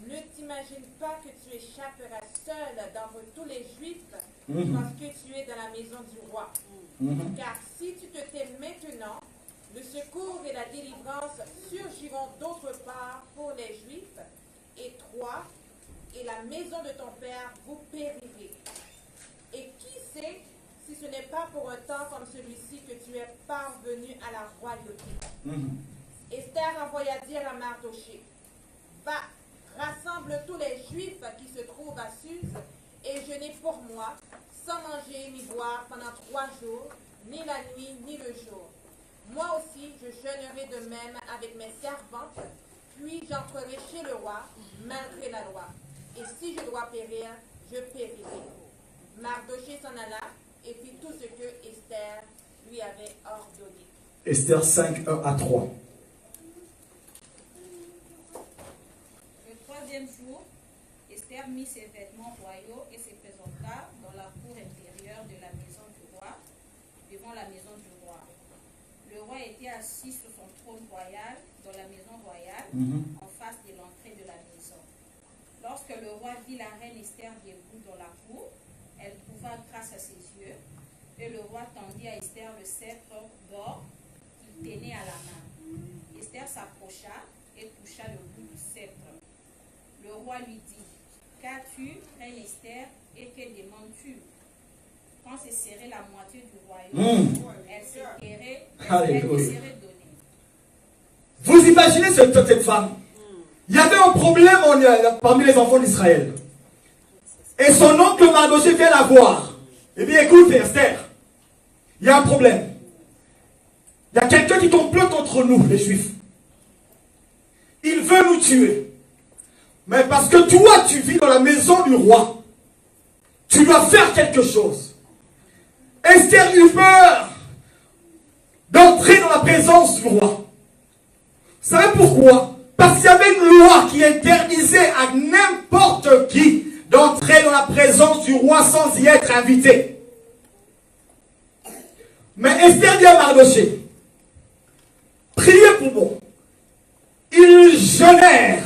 Ne t'imagine pas que tu échapperas seul d'entre tous les Juifs parce que tu es dans la maison du roi. Car si tu te tais maintenant, le secours et la délivrance surgiront d'autre part pour les Juifs, et toi et la maison de ton père vous périrez. Et qui sait si ce n'est pas pour un temps comme celui-ci que tu es parvenu à la royauté. Esther envoya dire à Mardochée, va, rassemble tous les Juifs qui se trouvent à Suse et jeûnez pour moi, sans manger ni boire pendant 3 jours, ni la nuit ni le jour. Moi aussi, je jeûnerai de même avec mes servantes, puis j'entrerai chez le roi, malgré la loi. Et si je dois périr, je périrai. Mardochée s'en alla et fit tout ce que Esther lui avait ordonné. Esther 5, 1 à 3. Le 3e jour, Esther mit ses vêtements royaux et se présenta dans la cour intérieure de la maison du roi, devant la maison du roi. Le roi était assis sur son trône royal dans la maison royale, en face de l'entrée de la maison. Lorsque le roi vit la reine Esther debout dans la cour, elle trouva grâce à ses yeux, et le roi tendit à Esther le sceptre d'or qu'il tenait à la main. Esther s'approcha et toucha le bout du sceptre. Le roi lui dit, qu'as-tu, reine Esther, et que demandes-tu? Quand ce serait la moitié du royaume, elle serait donnée. Vous imaginez cette femme? Il y avait un problème parmi les enfants d'Israël. Et son oncle Mardochée vient la voir. Il dit, écoute Esther, il y a un problème. Il y a quelqu'un qui complote contre nous, les Juifs. Il veut nous tuer. Mais parce que toi, tu vis dans la maison du roi, tu dois faire quelque chose. Esther eut peur d'entrer dans la présence du roi. Vous savez pourquoi? Parce qu'il y avait une loi qui interdisait à n'importe qui d'entrer dans la présence du roi sans y être invité. Mais Esther dit à Mardochée, priez pour moi. Ils jeûnèrent.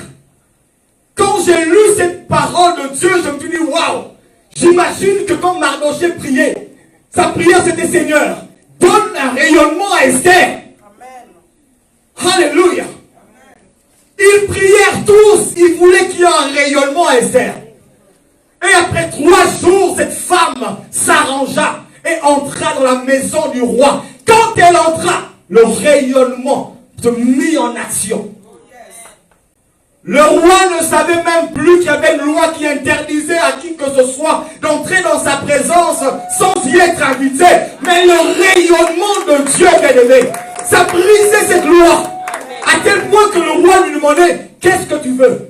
Quand j'ai lu cette parole de Dieu, je me suis dit, waouh, j'imagine que quand Mardochée priait, sa prière c'était Seigneur, donne un rayonnement à Esther. Amen. Alléluia. Ils prièrent tous, ils voulaient qu'il y ait un rayonnement à Esther. Et après 3 jours, cette femme s'arrangea et entra dans la maison du roi. Quand elle entra, le rayonnement se mit en action. Le roi ne savait même plus qu'il y avait une loi qui interdisait à qui que ce soit d'entrer dans sa présence sans y être invité. Mais le rayonnement de Dieu, bien-aimé, ça brisait cette loi. À tel point que le roi lui demandait, qu'est-ce que tu veux?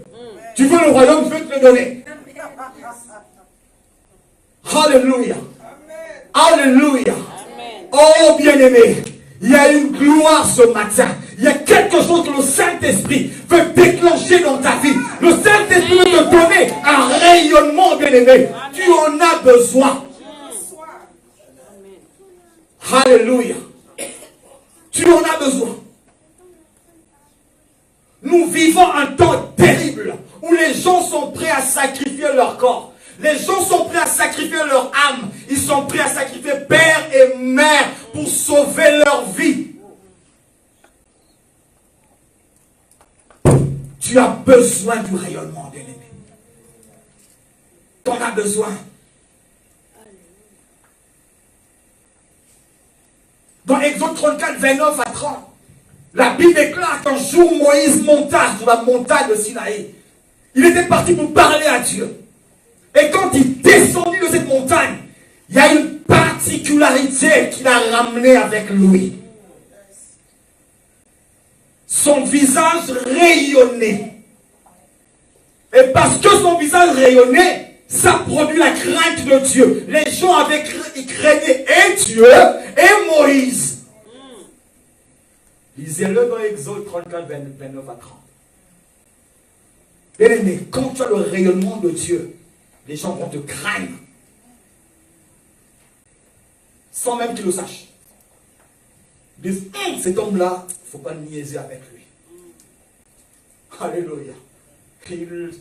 Tu veux le royaume, je veux te le donner. Alléluia. Alléluia. Oh bien-aimé, il y a une gloire ce matin. Il y a quelque chose que le Saint-Esprit veut déclencher dans ta vie. Le Saint-Esprit veut te donner un rayonnement, bien-aimé. Tu en as besoin. Alléluia. Tu en as besoin. Nous vivons un temps terrible où les gens sont prêts à sacrifier leur corps. Les gens sont prêts à sacrifier leur âme. Ils sont prêts à sacrifier père et mère pour sauver leur vie. Tu as besoin du rayonnement, bien-aimé. Tu en as besoin. Dans Exode 34, 29 à 30, la Bible déclare qu'un jour Moïse monta sur la montagne de Sinaï. Il était parti pour parler à Dieu. Et quand il descendit de cette montagne, il y a une particularité qu'il a ramenée avec lui. Son visage rayonnait. Et parce que son visage rayonnait, ça produit la crainte de Dieu. Les gens avaient craigné et Dieu et Moïse. Lisez-le dans Exode 34, 29 à 30. Bien-aimé, quand tu as le rayonnement de Dieu, les gens vont te craindre. Sans même qu'ils le sachent. Ils disent, cet homme-là, il ne faut pas niaiser avec lui. Alléluia. Il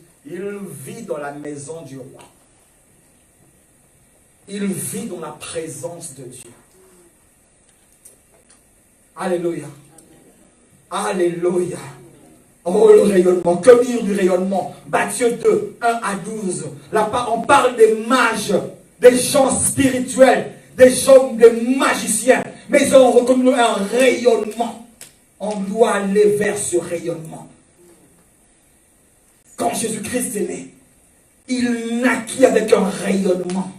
vit dans la maison du roi. Il vit dans la présence de Dieu. Alléluia. Alléluia. Oh, le rayonnement. Que dire du rayonnement? Matthieu 2, 1 à 12. Là-bas, on parle des mages, des gens spirituels, des gens, des magiciens. Mais ils ont reconnu un rayonnement. On doit aller vers ce rayonnement. Quand Jésus-Christ est né, il naquit avec un rayonnement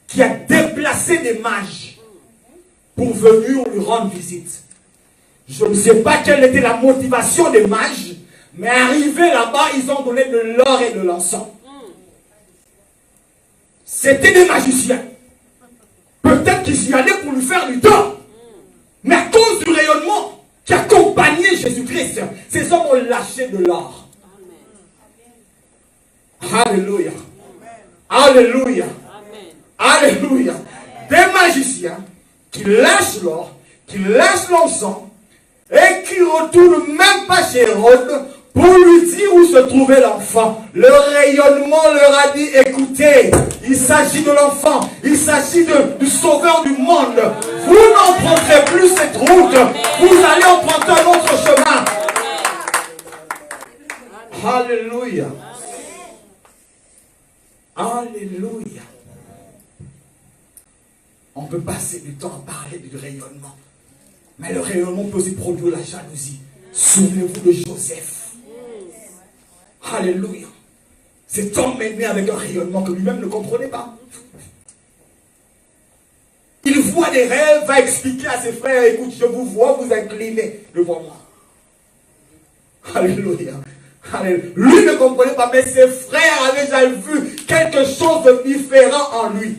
qui a déplacé des mages pour venir lui rendre visite. Je ne sais pas quelle était la motivation des mages, mais arrivés là-bas, ils ont donné de l'or et de l'encens. C'était des magiciens. Peut-être qu'ils y allaient pour lui faire du tort. Mais à cause du rayonnement qui accompagnait Jésus-Christ, ces hommes ont lâché de l'or. Alléluia. Alléluia. Alléluia. Des magiciens qui lâchent l'or, qui lâchent l'encens, et qui ne retournent même pas chez Hérode pour lui dire où se trouvait l'enfant. Le rayonnement leur a dit, écoutez, il s'agit de l'enfant, il s'agit du sauveur du monde. Vous n'emprunterez plus cette route, vous allez emprunter un autre chemin. Alléluia. Alléluia. On peut passer du temps à parler du rayonnement. Mais le rayonnement peut aussi produire la jalousie. Souvenez-vous de Joseph. Alléluia. Cet homme est né avec un rayonnement que lui-même ne comprenait pas. Il voit des rêves, va expliquer à ses frères, écoute, je vous vois, vous inclinez devant moi. Alléluia. Alléluia. Lui ne comprenait pas, mais ses frères avaient déjà vu quelque chose de différent en lui.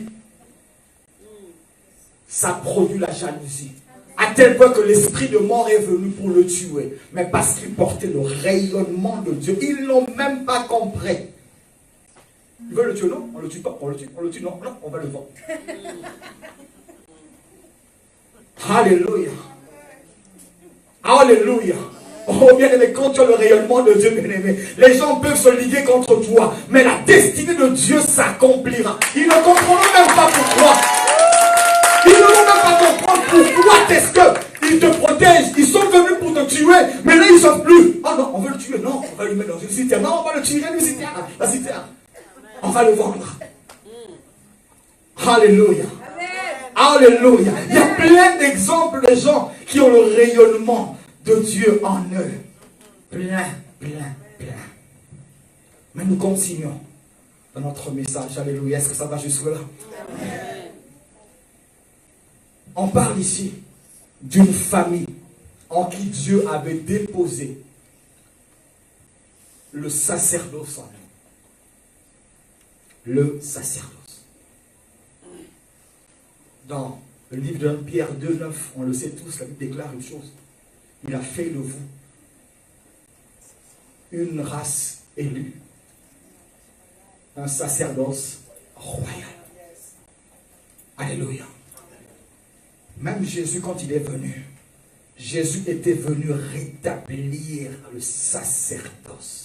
Ça produit la jalousie. À tel point que l'esprit de mort est venu pour le tuer. Mais parce qu'il portait le rayonnement de Dieu. Ils ne l'ont même pas compris. Ils veulent le tuer, non? On ne le tue pas. On le tue, non, on va le vendre. Alléluia. Alléluia. Oh bien aimé, quand tu as le rayonnement de Dieu, bien aimé, les gens peuvent se liguer contre toi, mais la destinée de Dieu s'accomplira. Ils ne comprendront même pas pourquoi. Ils ne vont même pas comprendre pourquoi est-ce qu'ils te protègent. Ils sont venus pour te tuer, mais là ils ne savent plus. Ah non, on veut le tuer, non, on va le mettre dans une citerne. Non, on va le tuer dans une citerne. La citerne. On va le vendre. Alléluia. Alléluia. Il y a plein d'exemples de gens qui ont le rayonnement de Dieu en eux. Plein. Mais nous continuons dans notre message. Alléluia. Est-ce que ça va jusque-là? On parle ici d'une famille en qui Dieu avait déposé le sacerdoce en eux. Le sacerdoce. Dans le livre de Pierre 2,9, on le sait tous, la Bible déclare une chose. Il a fait de vous une race élue, un sacerdoce royal. Alléluia. Même Jésus, quand il est venu, Jésus était venu rétablir le sacerdoce.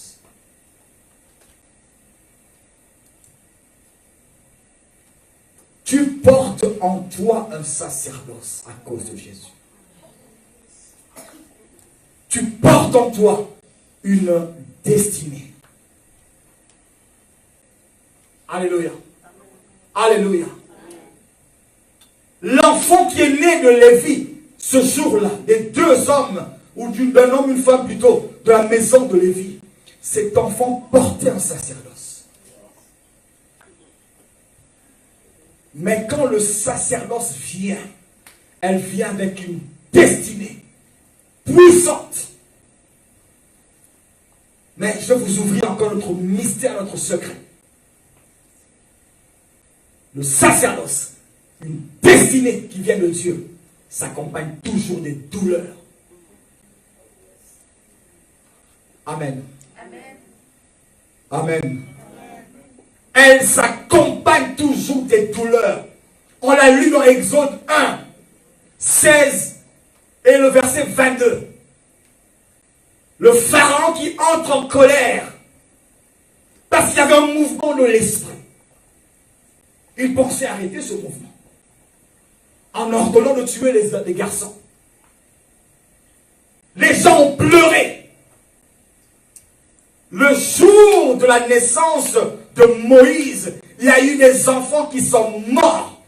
Tu portes en toi un sacerdoce à cause de Jésus. Tu portes en toi une destinée. Alléluia. Alléluia. L'enfant qui est né de Lévi, ce jour-là, des deux hommes, ou d'un homme, une femme plutôt, de la maison de Lévi, cet enfant portait un sacerdoce. Mais quand le sacerdoce vient, elle vient avec une destinée puissante. Mais je vais vous ouvrir encore notre mystère, notre secret. Le sacerdoce, une destinée qui vient de Dieu, s'accompagne toujours des douleurs. Amen. Amen. Elle s'accompagne toujours des douleurs. On l'a lu dans Exode 1, 16 et le verset 22. Le pharaon qui entre en colère parce qu'il y avait un mouvement de l'esprit. Il pensait arrêter ce mouvement en ordonnant de tuer les garçons. Les gens ont pleuré. Le jour de la naissance de Moïse, il y a eu des enfants qui sont morts.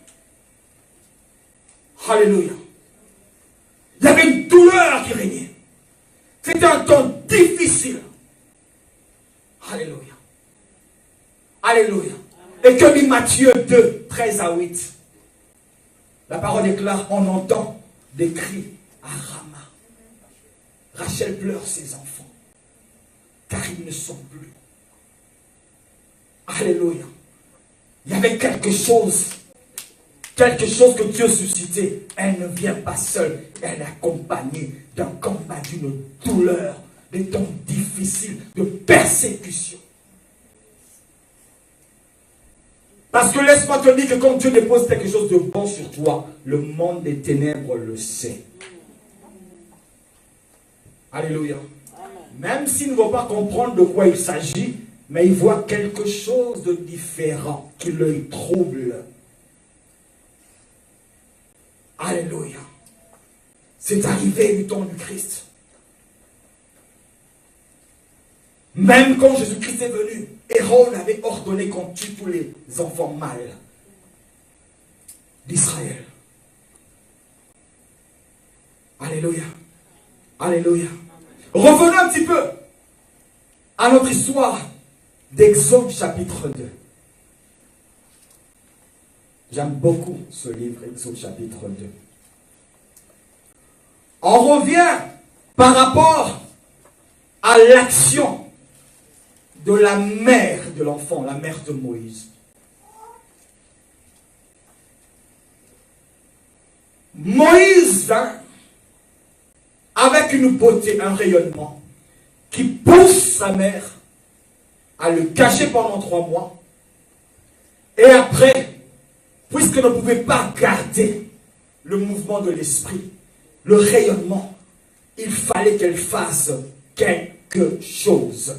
Alléluia. Il y avait une douleur qui régnait. C'était un temps difficile. Alléluia. Alléluia. Et que dit Matthieu 2, 13 à 8. La parole déclare, on entend des cris à Rama. Rachel pleure ses enfants, car ils ne sont plus. Alléluia. Il y avait quelque chose que Dieu suscitait. Elle ne vient pas seule, elle est accompagnée d'un combat, d'une douleur, des temps difficiles, de persécution. Parce que laisse-moi te dire que quand Dieu dépose quelque chose de bon sur toi, le monde des ténèbres le sait. Alléluia. Même s'ils ne vont pas comprendre de quoi il s'agit, mais ils voient quelque chose de différent qui les trouble. Alléluia. C'est arrivé du temps du Christ. Même quand Jésus-Christ est venu, Hérode avait ordonné qu'on tue tous les enfants mâles d'Israël. Alléluia. Alléluia. Revenons un petit peu à notre histoire d'Exode chapitre 2. J'aime beaucoup ce livre, Exode chapitre 2. On revient par rapport à l'action de la mère de l'enfant, la mère de Moïse. Moïse vint avec une beauté, un rayonnement, qui pousse sa mère à le cacher pendant 3 mois. Et après, puisqu'elle ne pouvait pas garder le mouvement de l'esprit, le rayonnement, il fallait qu'elle fasse quelque chose.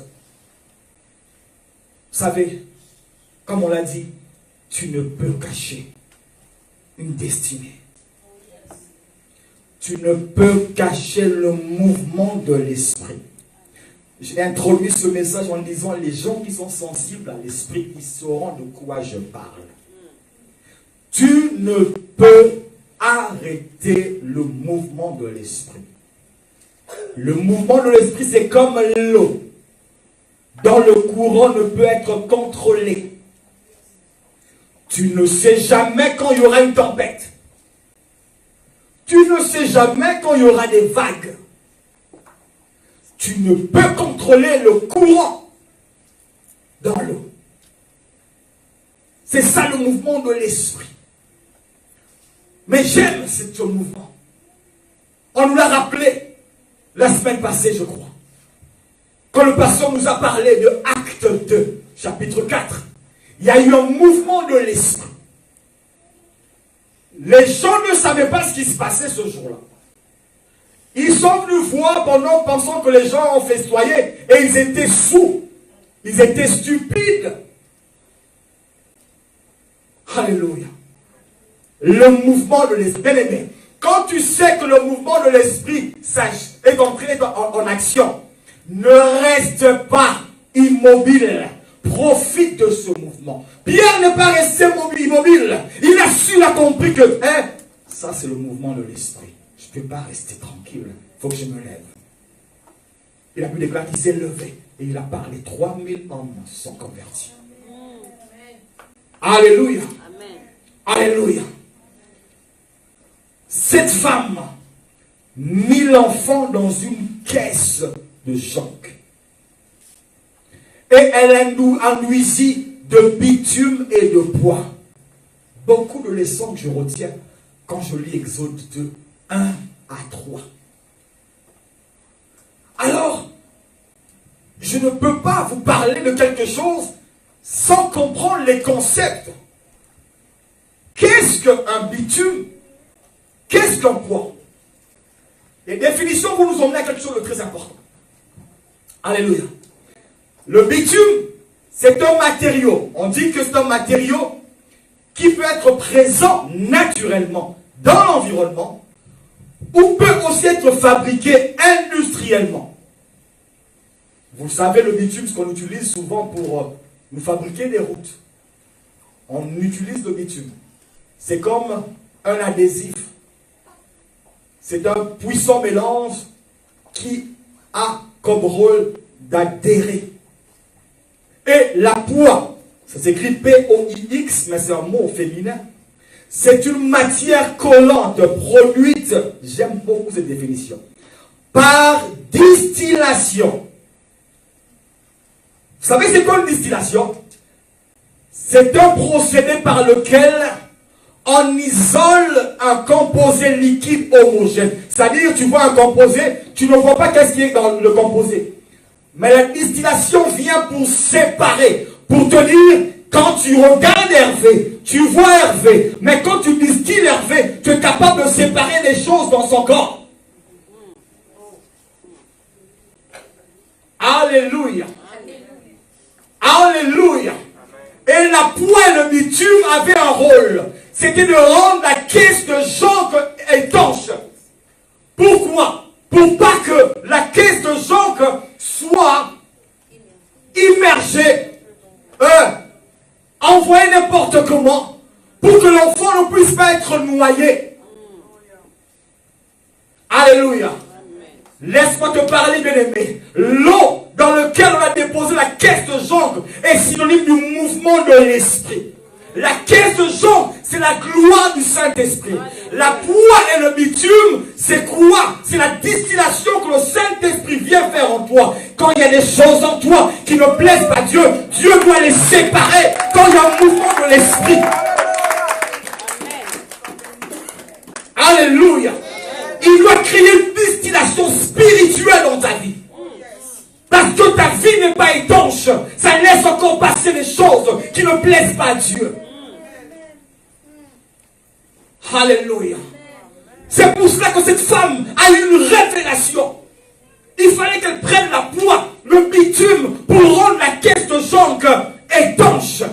Vous savez, comme on l'a dit, tu ne peux cacher une destinée. Tu ne peux cacher le mouvement de l'esprit. J'ai introduit ce message en disant, les gens qui sont sensibles à l'esprit, ils sauront de quoi je parle. Tu ne peux arrêter le mouvement de l'esprit. Le mouvement de l'esprit, c'est comme l'eau, dont le courant ne peut être contrôlé. Tu ne sais jamais quand il y aura une tempête. Tu ne sais jamais quand il y aura des vagues. Tu ne peux contrôler le courant dans l'eau. C'est ça le mouvement de l'esprit. Mais j'aime ce mouvement. On nous l'a rappelé la semaine passée, je crois. Quand le pasteur nous a parlé de Acte 2, chapitre 4, il y a eu un mouvement de l'esprit. Les gens ne savaient pas ce qui se passait ce jour-là. Ils sont venus voir pendant pensant que les gens ont festoyé et ils étaient sous. Ils étaient stupides. Alléluia. Le mouvement de l'esprit. Bien aimé, quand tu sais que le mouvement de l'esprit est entré en action, ne reste pas immobile. Profite de ce mouvement. Pierre n'est pas resté immobile. Il a su, il a compris que ça c'est le mouvement de l'esprit. Je ne peux pas rester tranquille. Il faut que je me lève. Il a pu déclarer qu'il s'est levé. Et il a parlé. 3000 hommes sont convertis. Alléluia. Amen. Alléluia. Cette femme mit l'enfant dans une caisse de jonc. Et elle enduisit de bitume et de bois. Beaucoup de leçons que je retiens quand je lis Exode 2, 1 à 3. Alors, je ne peux pas vous parler de quelque chose sans comprendre les concepts. Qu'est-ce qu'un bitume? Qu'est-ce qu'un bois? Les définitions vont nous emmener à quelque chose de très important. Alléluia. Le bitume, c'est un matériau. On dit que c'est un matériau qui peut être présent naturellement dans l'environnement ou peut aussi être fabriqué industriellement. Vous savez, le bitume, ce qu'on utilise souvent pour nous fabriquer des routes. On utilise le bitume. C'est comme un adhésif. C'est un puissant mélange qui a comme rôle d'adhérer. Et la poix, ça s'écrit P-O-I-X, mais c'est un mot féminin. C'est une matière collante produite, j'aime beaucoup cette définition, par distillation. Vous savez c'est quoi une distillation? C'est un procédé par lequel on isole un composé liquide homogène. C'est-à-dire, tu vois un composé, tu ne vois pas qu'est-ce qui est dans le composé. Mais la distillation vient pour séparer, pour te dire, quand tu regardes Hervé, tu vois Hervé, mais quand tu distilles Hervé, tu es capable de séparer les choses dans son corps. Alléluia. Alléluia. Et la poix et le bitume avaient un rôle. C'était de rendre la caisse de jonc étanche. Pourquoi? Pour pas que la caisse de jonc soit immergée, envoyée n'importe comment, pour que l'enfant ne puisse pas être noyé. Alléluia. Laisse-moi te parler, bien-aimé. L'eau dans laquelle on a déposé la caisse de jonc est synonyme du mouvement de l'esprit. La caisse de jonc, c'est la gloire du Saint-Esprit. La poix et le bitume, c'est quoi? C'est la distillation que le Saint-Esprit vient faire en toi. Quand il y a des choses en toi qui ne plaisent pas à Dieu, Dieu doit les séparer. Quand il y a un mouvement de l'esprit. Alléluia. Il doit créer une distillation spirituelle dans ta vie. Parce que ta vie n'est pas étanche. Ça laisse encore passer des choses qui ne plaisent pas à Dieu. Alléluia. C'est pour cela que cette femme a eu une révélation. Il fallait qu'elle prenne la poix, le bitume, pour rendre la caisse de jonc étanche.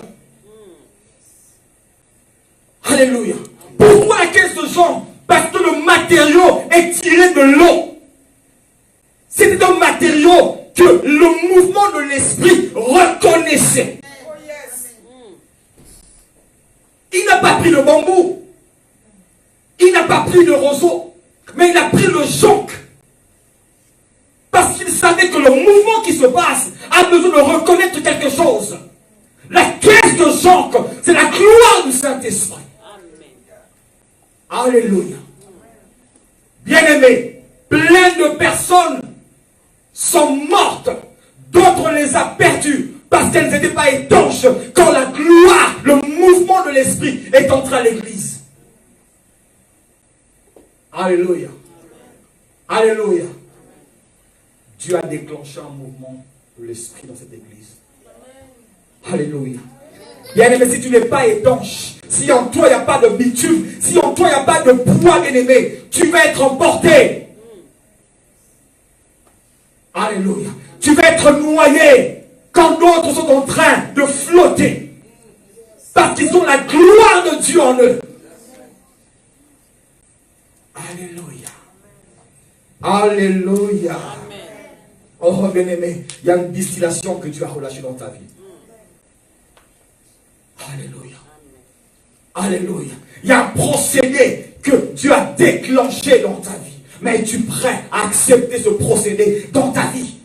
Alléluia. Pourquoi la caisse de jonc? Parce que le matériau est tiré de l'eau. C'était un matériau que le mouvement de l'esprit reconnaissait. Il n'a pas pris le bambou. Il n'a pas pris le roseau. Mais il a pris le jonc. Parce qu'il savait que le mouvement qui se passe a besoin de reconnaître quelque chose. La caisse de jonc, c'est la gloire du Saint-Esprit. Alléluia. Bien-aimés, plein de personnes sont mortes. D'autres les a perdues parce qu'elles n'étaient pas étanches quand la gloire, le mouvement de l'esprit est entré à l'église. Alléluia. Alléluia. Dieu a déclenché un mouvement de l'esprit dans cette église. Alléluia. Bien-aimé, si tu n'es pas étanche, si en toi il n'y a pas de bitume, si en toi il n'y a pas de poids, bien-aimé, tu vas être emporté. Alléluia. Tu vas être noyé quand d'autres sont en train de flotter. Parce qu'ils ont la gloire de Dieu en eux. Alléluia. Alléluia. Oh bien-aimé, il y a une distillation que Dieu a relâchée dans ta vie. Alléluia. Alléluia. Il y a un procédé que Dieu a déclenché dans ta vie. Mais es-tu prêt à accepter ce procédé dans ta vie?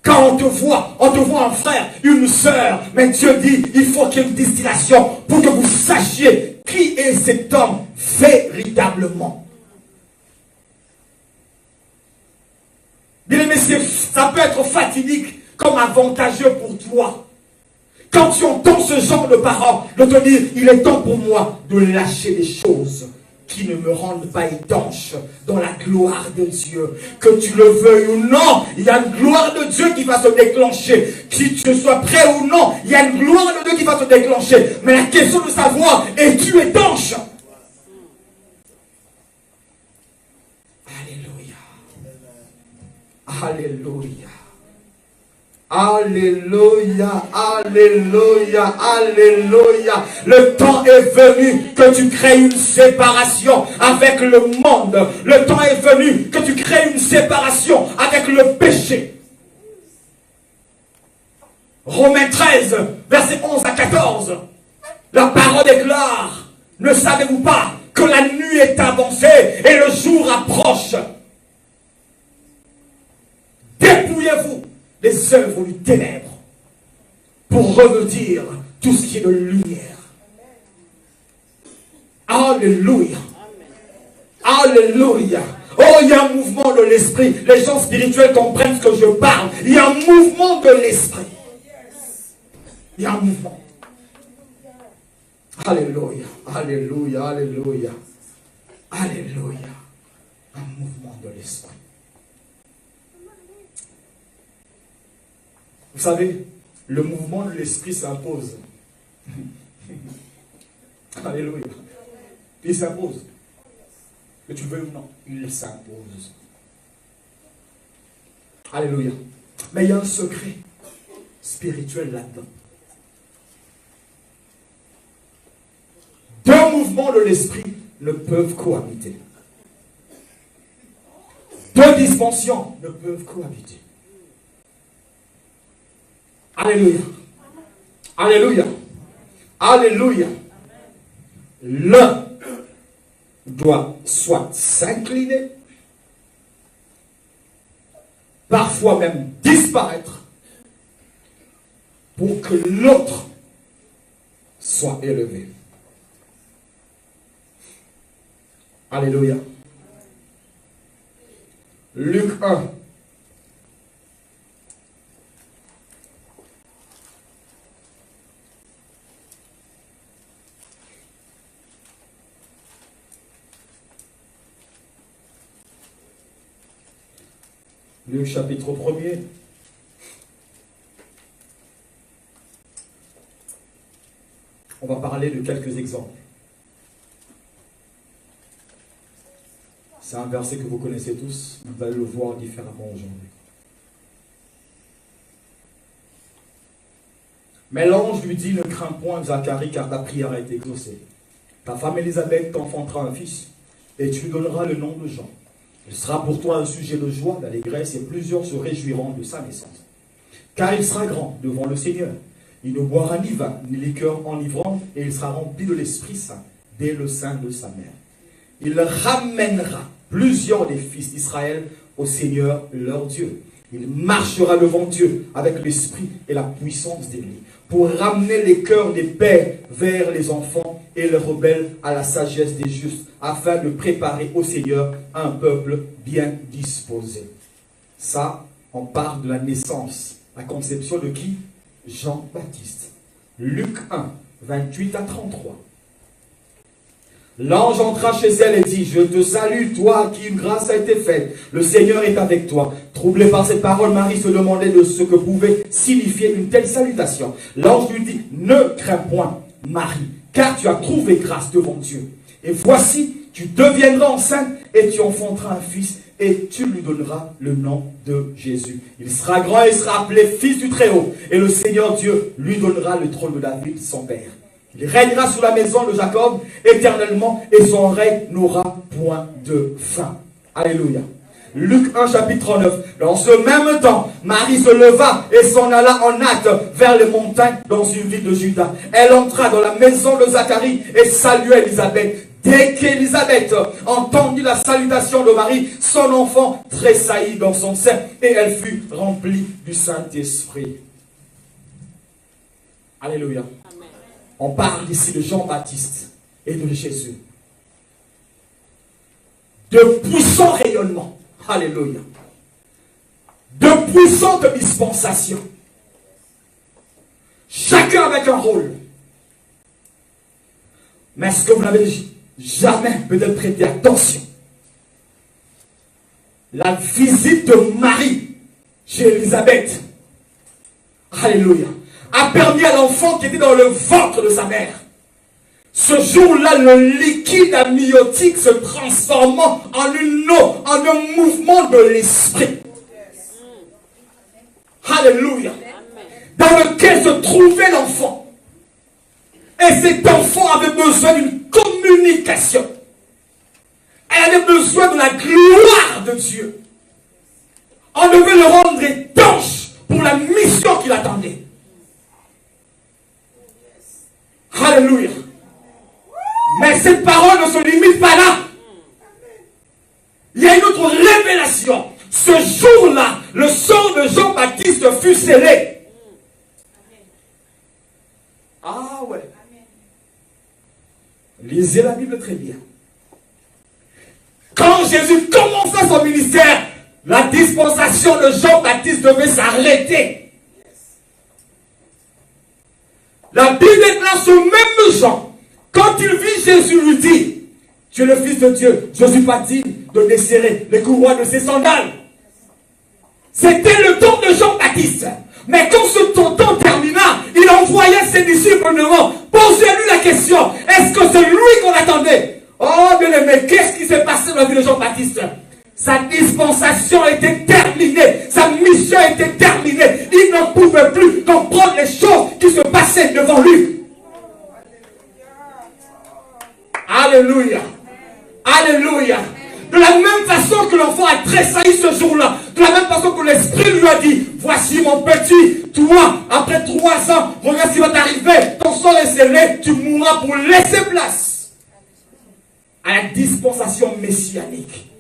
Quand on te voit un frère, une sœur, mais Dieu dit, il faut qu'il y ait une distillation pour que vous sachiez qui est cet homme véritablement. Bien aimé, ça peut être fatidique comme avantageux pour toi. Quand tu entends ce genre de paroles, de te dire, il est temps pour moi de lâcher des choses qui ne me rendent pas étanche dans la gloire de Dieu. Que tu le veuilles ou non, il y a une gloire de Dieu qui va se déclencher. Que tu sois prêt ou non, il y a une gloire de Dieu qui va se déclencher. Mais la question de savoir, es-tu étanche? Alléluia. Alléluia. Alléluia, alléluia, alléluia. Le temps est venu que tu crées une séparation avec le monde. Le temps est venu que tu crées une séparation avec le péché. Romains 13, versets 11 à 14. La parole déclare, ne savez-vous pas que la nuit est avancée et le jour approche? Dépouillez-vous des œuvres du ténèbre pour revêtir tout ce qui est de lumière. Alléluia. Alléluia. Oh, il y a un mouvement de l'esprit. Les gens spirituels comprennent ce que je parle. Il y a un mouvement de l'esprit. Il y a un mouvement. Alléluia. Alléluia. Alléluia. Alléluia. Un mouvement de l'esprit. Vous savez, le mouvement de l'esprit s'impose. Alléluia. Il s'impose. Que tu veux ou non, il s'impose. Alléluia. Mais il y a un secret spirituel là-dedans. Deux mouvements de l'esprit ne peuvent cohabiter. Deux dimensions ne peuvent cohabiter. Alléluia. Alléluia. Alléluia. L'un doit soit s'incliner, parfois même disparaître, pour que l'autre soit élevé. Alléluia. Luc 1. Luc chapitre 1er. On va parler de quelques exemples. C'est un verset que vous connaissez tous, vous allez le voir différemment aujourd'hui. Mais l'ange lui dit, ne crains point Zacharie, car ta prière a été exaucée. Ta femme Élisabeth t'enfantera un fils, et tu lui donneras le nom de Jean. Il sera pour toi un sujet de joie, d'allégresse, et plusieurs se réjouiront de sa naissance. Car il sera grand devant le Seigneur. Il ne boira ni vin, ni liqueur enivrante, et il sera rempli de l'Esprit Saint dès le sein de sa mère. Il ramènera plusieurs des fils d'Israël au Seigneur leur Dieu. Il marchera devant Dieu avec l'esprit et la puissance d'Élie, pour ramener les cœurs des pères vers les enfants et les rebelles à la sagesse des justes, afin de préparer au Seigneur un peuple bien disposé. Ça, on parle de la naissance, la conception de qui? Jean-Baptiste. Luc 1, 28 à 33. L'ange entra chez elle et dit, je te salue, toi à qui une grâce a été faite. Le Seigneur est avec toi. Troublée par cette parole, Marie se demandait de ce que pouvait signifier une telle salutation. L'ange lui dit, ne crains point, Marie, car tu as trouvé grâce devant Dieu. Et voici, tu deviendras enceinte et tu enfanteras un fils et tu lui donneras le nom de Jésus. Il sera grand et sera appelé fils du Très-Haut. Et le Seigneur Dieu lui donnera le trône de David, son père. Il régnera sur la maison de Jacob éternellement et son règne n'aura point de fin. Alléluia. Luc 1, chapitre 39. Dans ce même temps, Marie se leva et s'en alla en hâte vers les montagnes dans une ville de Juda. Elle entra dans la maison de Zacharie et salua Élisabeth. Dès qu'Élisabeth entendit la salutation de Marie, son enfant tressaillit dans son sein et elle fut remplie du Saint-Esprit. Alléluia. On parle ici de Jean-Baptiste et de Jésus. De puissants rayonnements. Alléluia. De puissantes dispensations. Chacun avec un rôle. Mais est-ce que vous n'avez jamais peut-être prêté attention? La visite de Marie chez Élisabeth. Alléluia. A permis à l'enfant qui était dans le ventre de sa mère. Ce jour-là, le liquide amniotique se transformant en une eau, en un mouvement de l'esprit. Alléluia. Dans lequel se trouvait l'enfant. Et cet enfant avait besoin d'une communication. Elle avait besoin de la gloire de Dieu. On devait le rendre étanche pour la mission qu'il attendait. Alléluia. Mais cette parole ne se limite pas là. Il y a une autre révélation. Ce jour-là, le sang de Jean-Baptiste fut scellé. Ah ouais. Lisez la Bible très bien. Quand Jésus commença son ministère, la dispensation de Jean-Baptiste devait s'arrêter. La Bible déclare ce même Jean, quand il vit Jésus lui dit, tu es le Fils de Dieu, je ne suis pas digne de desserrer les courroies de ses sandales. C'était le temps de Jean-Baptiste. Mais quand ce temps termina, il envoya ses disciples devant. Posez-lui la question, est-ce que c'est lui qu'on attendait? Oh bien aimé, qu'est-ce qui s'est passé dans la vie de Jean-Baptiste? Sa dispensation était terminée. Sa mission était terminée. Il ne pouvait plus comprendre les choses qui se passaient devant lui. Alléluia. Alléluia. De la même façon que l'enfant a tressailli ce jour-là, de la même façon que l'Esprit lui a dit, voici mon petit, toi, après 3 ans, regarde ce qui va t'arriver, ton sang est scellé, tu mourras pour laisser place à la dispensation messianique.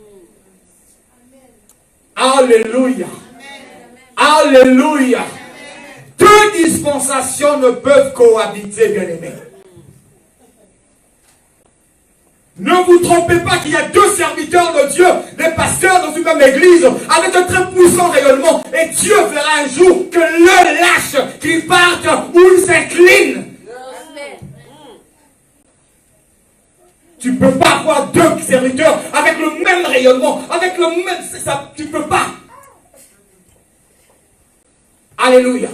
Alléluia. Alléluia. Deux dispensations ne peuvent cohabiter, bien-aimés. Ne vous trompez pas qu'il y a 2 serviteurs de Dieu, des pasteurs dans une même église, avec un très puissant rayonnement. Et Dieu fera un jour que l'un lâche, qu'il parte ou il s'incline. Tu ne peux pas avoir 2 serviteurs avec le même rayonnement, avec le même... Ça, tu ne peux pas. Alléluia.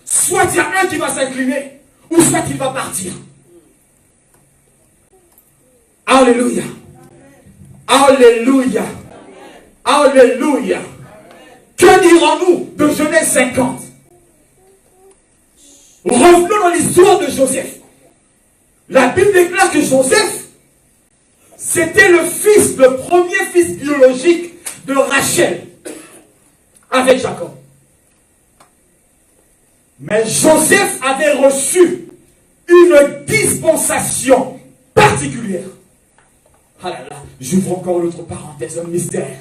Soit il y a un qui va s'incliner, ou soit il va partir. Alléluia. Alléluia. Alléluia. Que dirons-nous de Genèse 50? Revenons dans l'histoire de Joseph. La Bible déclare que Joseph, c'était le premier fils biologique de Rachel avec Jacob. Mais Joseph avait reçu une dispensation particulière. Ah là là, j'ouvre encore l'autre parenthèse, un mystère.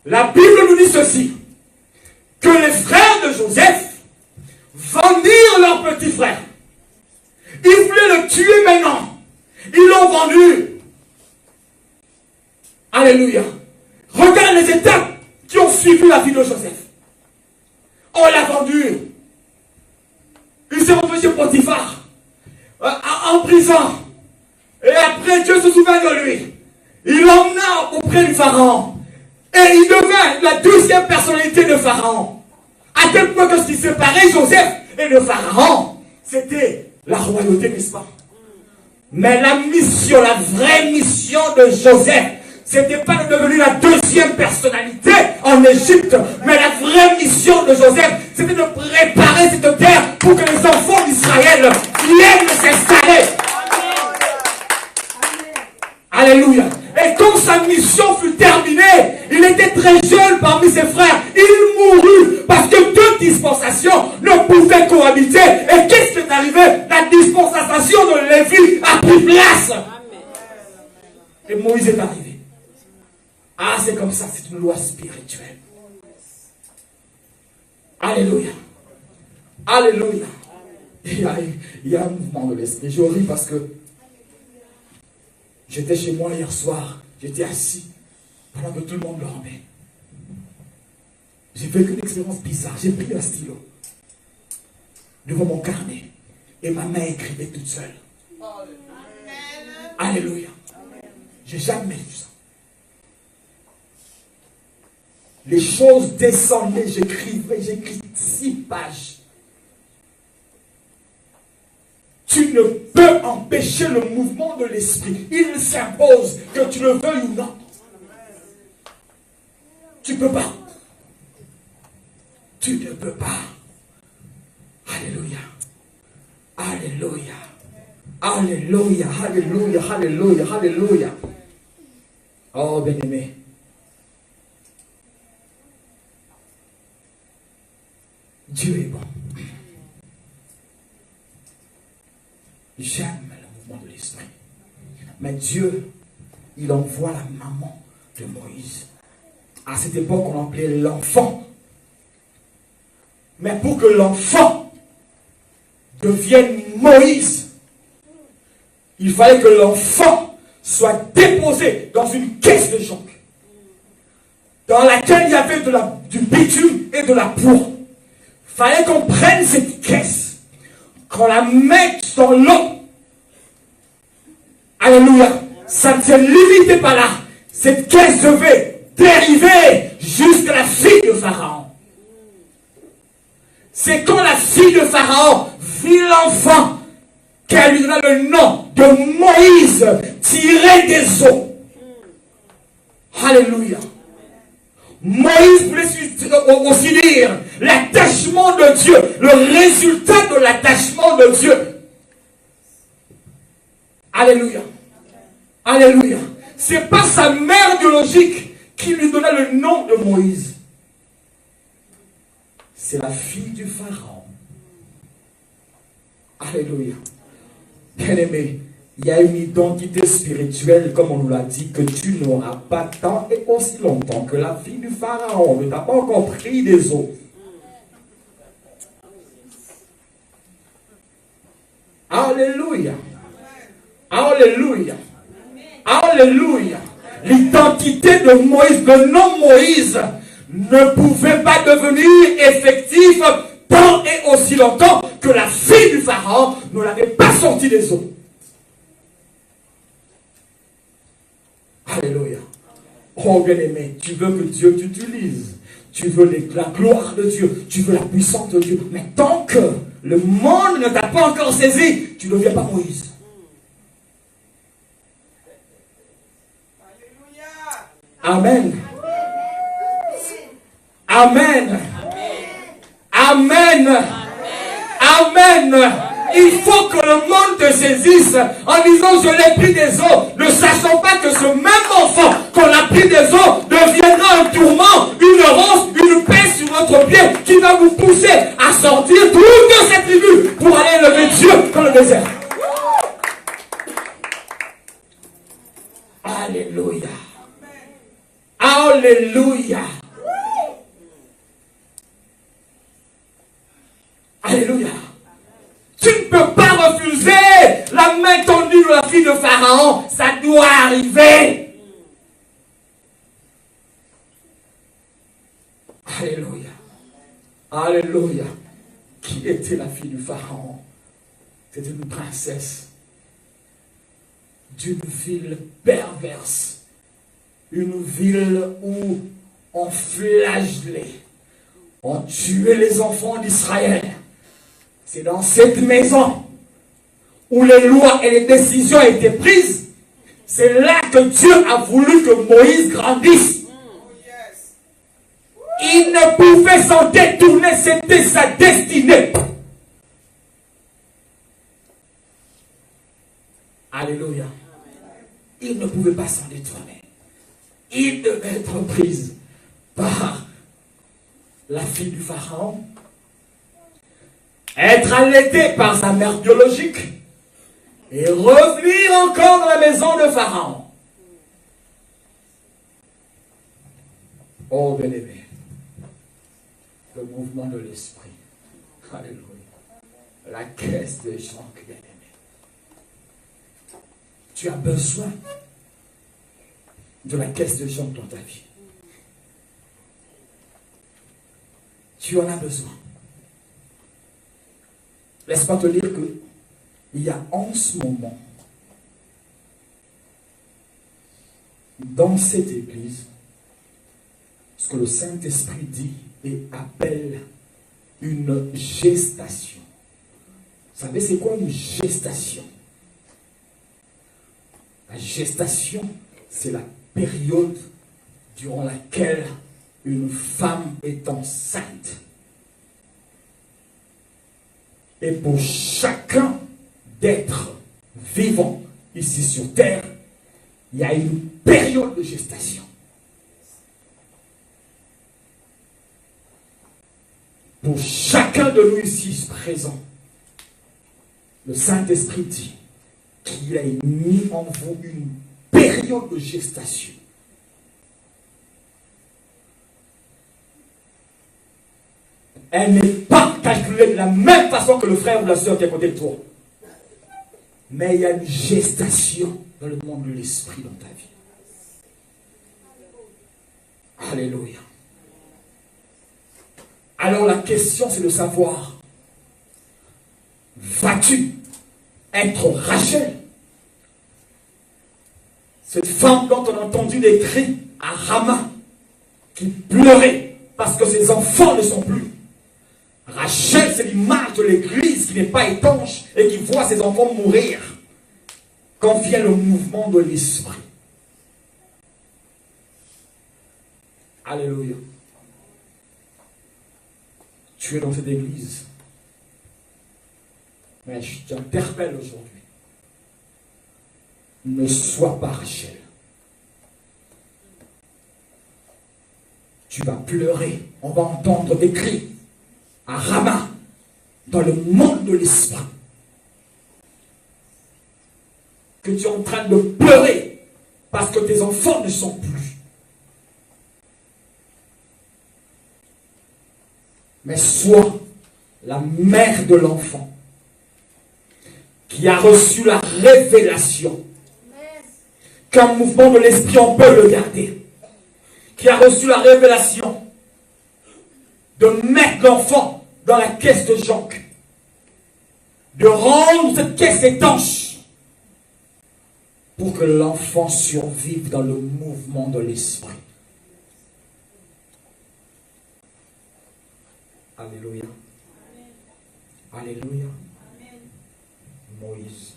La Bible nous dit ceci, que les frères de Joseph vendirent leur petit frère. Ils voulaient le tuer maintenant. Ils l'ont vendu. Alléluia. Regarde les étapes qui ont suivi la vie de Joseph. On l'a vendu. Il s'est retrouvé chez Potiphar, en prison. Et après, Dieu se souvient de lui. Il l'emmena auprès du Pharaon. Et il devint la deuxième personnalité de Pharaon. À tel point que ce qui séparait Joseph et le Pharaon, c'était la royauté, n'est-ce pas? Mais la mission, la vraie mission de Joseph, c'était pas de devenir la deuxième personnalité en Égypte, mais la vraie mission de Joseph, c'était de préparer cette terre pour que les enfants d'Israël viennent s'installer. Alléluia. Et quand sa mission fut terminée, il était très jeune parmi ses frères. Il mourut parce que deux dispensations ne pouvaient cohabiter. Et qu'est-ce qui est arrivé? La dispensation de Lévi a pris place. Et Moïse est arrivé. Ah, c'est comme ça, c'est une loi spirituelle. Alléluia. Alléluia. Il y a un mouvement de l'esprit. Je ris parce que j'étais chez moi hier soir, j'étais assis pendant que tout le monde dormait. J'ai vécu une expérience bizarre. J'ai pris un stylo devant mon carnet et ma main écrivait toute seule. Alléluia. J'ai jamais vu ça. Les choses descendaient, j'écris 6 pages. Tu ne peux empêcher le mouvement de l'esprit. Il s'impose, que tu le veuilles ou non. Tu ne peux pas. Tu ne peux pas. Alléluia. Alléluia. Alléluia. Alléluia. Alléluia. Alléluia. Oh, bien-aimé. Dieu est bon. J'aime le mouvement de l'esprit. Mais Dieu, il envoie la maman de Moïse. À cette époque, on l'appelait l'enfant. Mais pour que l'enfant devienne Moïse, il fallait que l'enfant soit déposé dans une caisse de jonc, dans laquelle il y avait du bitume et de la poudre. Il fallait qu'on prenne cette caisse, qu'on la mette dans l'eau. Alléluia. Ça ne se limitait pas là. Cette caisse devait dériver jusqu'à la fille de Pharaon. C'est quand la fille de Pharaon vit l'enfant qu'elle lui donna le nom de Moïse, tiré des eaux. Alléluia. Moïse voulait aussi dire l'attachement de Dieu, le résultat de l'attachement de Dieu. Alléluia. Alléluia. C'est pas sa mère biologique qui lui donna le nom de Moïse. C'est la fille du Pharaon. Alléluia. Bien-aimé, il y a une identité spirituelle, comme on nous l'a dit, que tu n'auras pas tant et aussi longtemps que la fille du Pharaon ne t'a pas encore pris des eaux. Alléluia. Alléluia. Alléluia. L'identité de Moïse, le nom Moïse, ne pouvait pas devenir effectif tant et aussi longtemps que la fille du Pharaon ne l'avait pas sorti des eaux. Alléluia. Oh bien-aimé, tu veux que Dieu t'utilise. Tu veux la gloire de Dieu. Tu veux la puissance de Dieu. Mais tant que le monde ne t'a pas encore saisi, tu ne deviens pas Moïse. Amen. Amen. Amen. Amen. Il faut que le monde te saisisse en disant je l'ai pris des eaux, ne sachant pas que ce même enfant qu'on a pris des eaux deviendra un tourment, une ronce, une paix sur votre pied qui va vous pousser à sortir toute cette tribu pour aller lever Dieu dans le désert. Alléluia. Alléluia. Alléluia. Tu ne peux pas refuser la main tendue de la fille de Pharaon. Ça doit arriver. Alléluia. Alléluia. Qui était la fille du Pharaon? C'était une princesse d'une ville perverse. Une ville où on flagellait, on tuait les enfants d'Israël. C'est dans cette maison où les lois et les décisions étaient prises. C'est là que Dieu a voulu que Moïse grandisse. Il ne pouvait s'en détourner, c'était sa destinée. Alléluia. Il ne pouvait pas s'en détourner. Il devait être pris par la fille du Pharaon, être allaité par sa mère biologique et revenir encore dans la maison de Pharaon. Oh bien-aimé, le mouvement de l'esprit. Alléluia. La caisse de Jean, bien-aimé. Tu as besoin de la caisse de Jean dans ta vie. Tu en as besoin. Laisse-moi te dire qu'il y a en ce moment, dans cette église, ce que le Saint-Esprit dit et appelle une gestation. Vous savez, c'est quoi une gestation? La gestation, c'est la période durant laquelle une femme est enceinte. Et pour chacun d'être vivant ici sur terre, il y a une période de gestation. Pour chacun de nous ici présents, le Saint-Esprit dit qu'il a mis en vous une période de gestation. Elle n'est pas calculée de la même façon que le frère ou la soeur qui est à côté de toi. Mais il y a une gestation dans le monde de l'esprit dans ta vie. Alléluia. Alors la question c'est de savoir, vas-tu être Rachel? Cette femme dont on a entendu des cris à Rama, qui pleurait parce que ses enfants ne sont plus. Rachel, c'est l'image de l'église qui n'est pas étanche et qui voit ses enfants mourir quand vient le mouvement de l'esprit. Alléluia. Tu es dans cette église. Mais je t'interpelle aujourd'hui. Ne sois pas Rachel. Tu vas pleurer. On va entendre des cris à Rama dans le monde de l'esprit. Que tu es en train de pleurer parce que tes enfants ne sont plus. Mais sois la mère de l'enfant qui a reçu la révélation qu'un mouvement de l'esprit, on peut le garder. Qui a reçu la révélation de mettre l'enfant dans la caisse de Jacques. De rendre cette caisse étanche pour que l'enfant survive dans le mouvement de l'esprit. Alléluia. Alléluia. Amen. Moïse.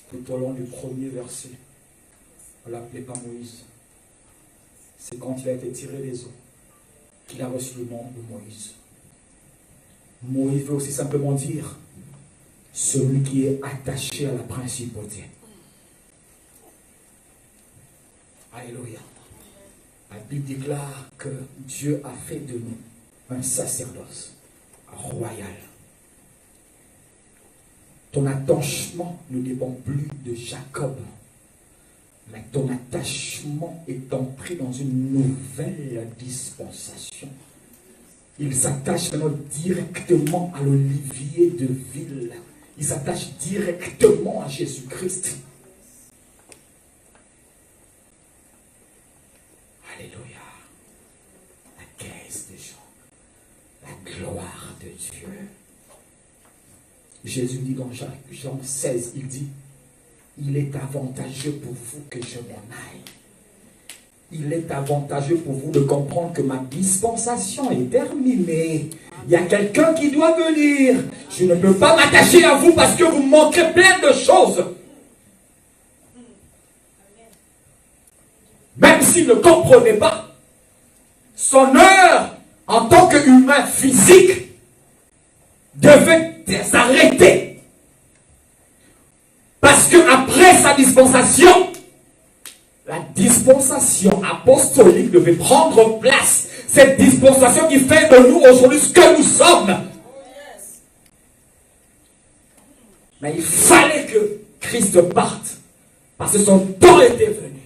Tout au long du premier verset, on ne l'appelait pas Moïse. C'est quand il a été tiré des eaux qu'il a reçu le nom de Moïse. Moïse veut aussi simplement dire celui qui est attaché à la principauté. Alléluia. La Bible déclare que Dieu a fait de nous un sacerdoce royal. Ton attachement ne dépend plus de Jacob, mais ton attachement est entré dans une nouvelle dispensation. Il s'attache maintenant directement à l'olivier de ville. Il s'attache directement à Jésus-Christ. Alléluia. La caisse de Jean. La gloire de Dieu. Jésus dit dans Jean 16, il dit, il est avantageux pour vous que je m'en aille. Il est avantageux pour vous de comprendre que ma dispensation est terminée. Il y a quelqu'un qui doit venir. Je ne peux pas m'attacher à vous parce que vous me manquez plein de choses. Même s'il ne comprenait pas, son heure en tant qu'humain physique devait s'arrêter. Parce que après sa dispensation, la dispensation apostolique devait prendre place. Cette dispensation qui fait de nous aujourd'hui ce que nous sommes. Mais il fallait que Christ parte. Parce que son temps était venu.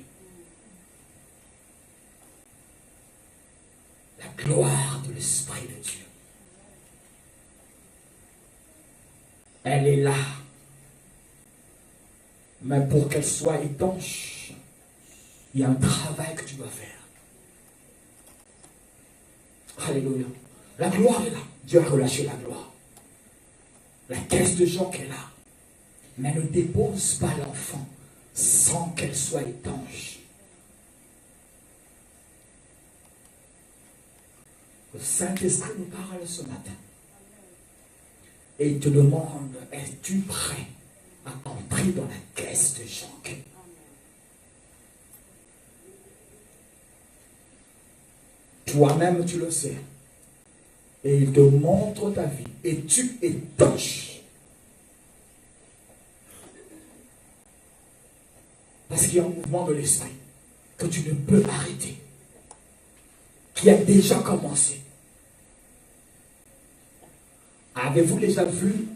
La gloire de l'Esprit de Dieu. Elle est là. Mais pour qu'elle soit étanche, il y a un travail que tu dois faire. Alléluia. La gloire est là. Dieu a relâché la gloire. La caisse de Jean est là. Mais ne dépose pas l'enfant sans qu'elle soit étanche. Le Saint-Esprit nous parle ce matin. Et il te demande, es-tu prêt à entrer dans la caisse de Jean? Toi-même, tu le sais. Et il te montre ta vie. Et tu étanches. Parce qu'il y a un mouvement de l'esprit que tu ne peux arrêter. Qui a déjà commencé. Avez-vous déjà vu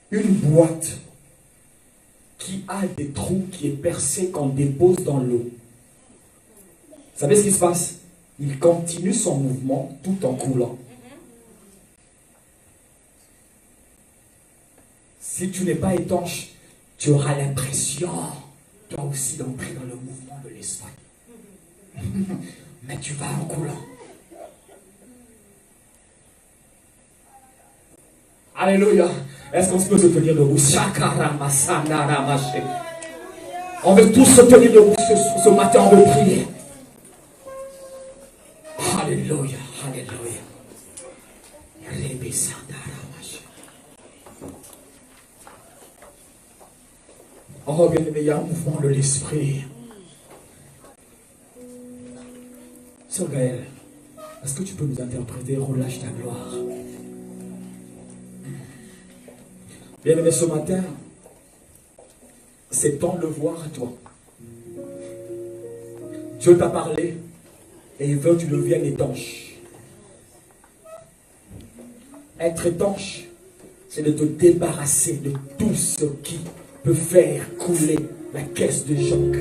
une boîte qui a des trous qui est percée qu'on dépose dans l'eau? Vous savez ce qui se passe? Il continue son mouvement tout en coulant. Si tu n'es pas étanche, tu auras l'impression, toi aussi, d'entrer dans le mouvement de l'esprit. Mais tu vas en coulant. Alléluia. Est-ce qu'on peut se tenir debout? On veut tous se tenir debout ce matin, on veut prier. Alléluia, alléluia. Oh bien-aimé, il y a un mouvement de l'esprit. Sœur Gaëlle, est-ce que tu peux nous interpréter relâche ta gloire? Bien-aimé, ce matin, c'est temps de le voir à toi. Dieu t'a parlé et il veut que tu deviennes étanche. Être étanche, c'est de te débarrasser de tout ce qui peut faire couler la caisse de Jean.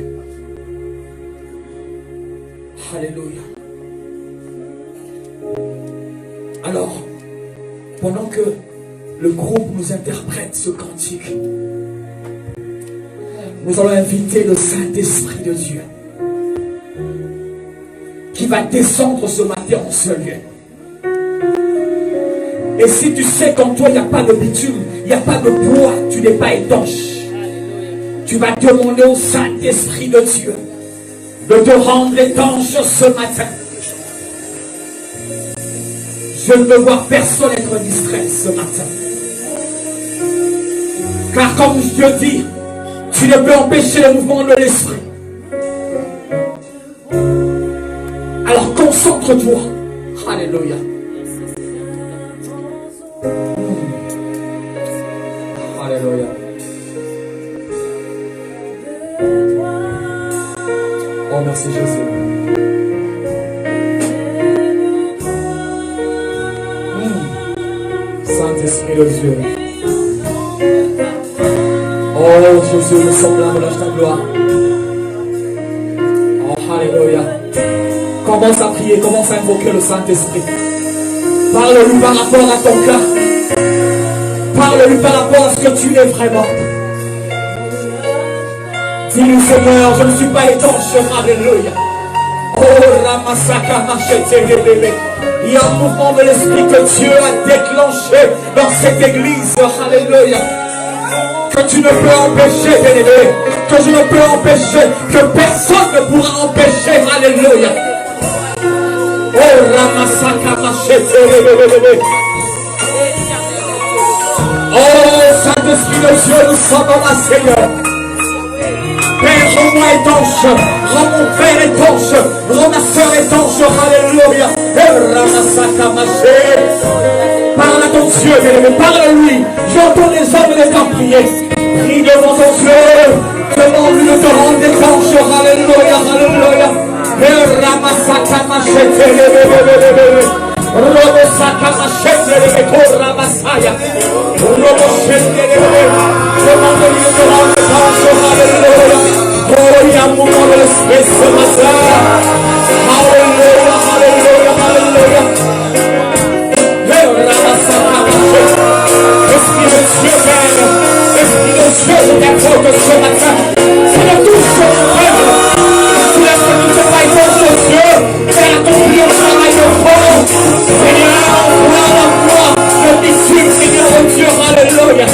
Alléluia. Alors, pendant que le groupe nous interprète ce cantique, nous allons inviter le Saint-Esprit de Dieu qui va descendre ce matin en ce lieu. Et si tu sais qu'en toi il n'y a pas de bitume, il n'y a pas de bois, tu n'es pas étanche, tu vas demander au Saint-Esprit de Dieu de te rendre étanche ce matin. Je ne veux voir personne être distrait ce matin. Car comme Dieu dit, tu ne peux empêcher le mouvement de l'esprit. Alors concentre-toi. Alléluia. Alléluia. Oh, merci Jésus. Saint-Esprit de Dieu. Oh Jésus, nous sommes là, relâche ta gloire. Oh, alléluia. Commence à prier, commence à invoquer le Saint-Esprit. Parle-lui par rapport à ton cas. Parle-lui par rapport à ce que tu es vraiment. Dis-lui, Seigneur, je ne suis pas étanche. Alléluia. Oh, Ramasaka Machete bébé. Il y a un mouvement de l'esprit que Dieu a déclenché dans cette église. Alléluia. Que tu ne peux empêcher, bien-aimé. Que je ne peux empêcher. Que personne ne pourra empêcher. Alléluia. Oh, Ramasaka Machete bébé. Oh, Saint-Esprit de Dieu, nous sommes dans ma Seigneur. Père, rends-moi étanche, rends mon frère étanche, rends ma soeur étanche, alléluia. Parle à ton Dieu, bien-aimé, parle à lui. J'entends les hommes et les femmes prier. Prie devant ton Dieu, demande-lui de te rendre étanche, alléluia, alléluia. Oh, il y a un mouvement de l'esprit ce matin. Alléluia, alléluia, alléluia. Esprit de Dieu, Père, Esprit de Dieu, je t'invoque ce matin. C'est de tout ce peuple. Tu laisses que tu ne te pas étonner de Dieu. Faire accomplir le travail de fond. Seigneur, envoie la foi de l'issue, Seigneur, oh Dieu, alléluia.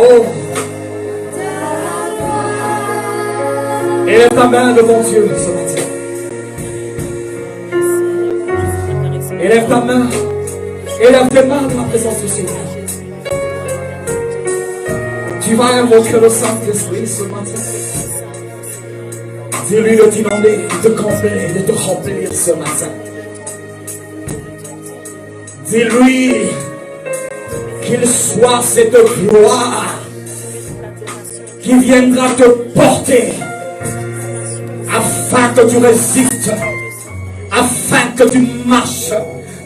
Oh, élève ta main devant Dieu ce matin. Élève ta main. Élève tes mains dans la présence du Seigneur. Tu vas invoquer le Saint-Esprit ce matin. Dis-lui de t'inonder, de camper, de te remplir ce matin. Dis-lui qu'il soit cette gloire qui viendra te porter afin que tu résistes, afin que tu marches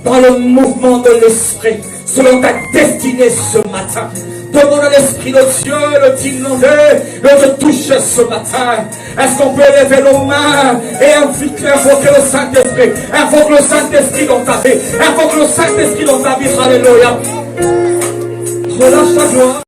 dans le mouvement de l'esprit, selon ta destinée ce matin. Demande à l'Esprit de Dieu de t'inonder, de te toucher ce matin. Est-ce qu'on peut lever nos mains et invoquer le Saint-Esprit? Invoque le Saint-Esprit dans ta vie. Invoque le Saint-Esprit dans ta vie. Alléluia. Relâche ta gloire.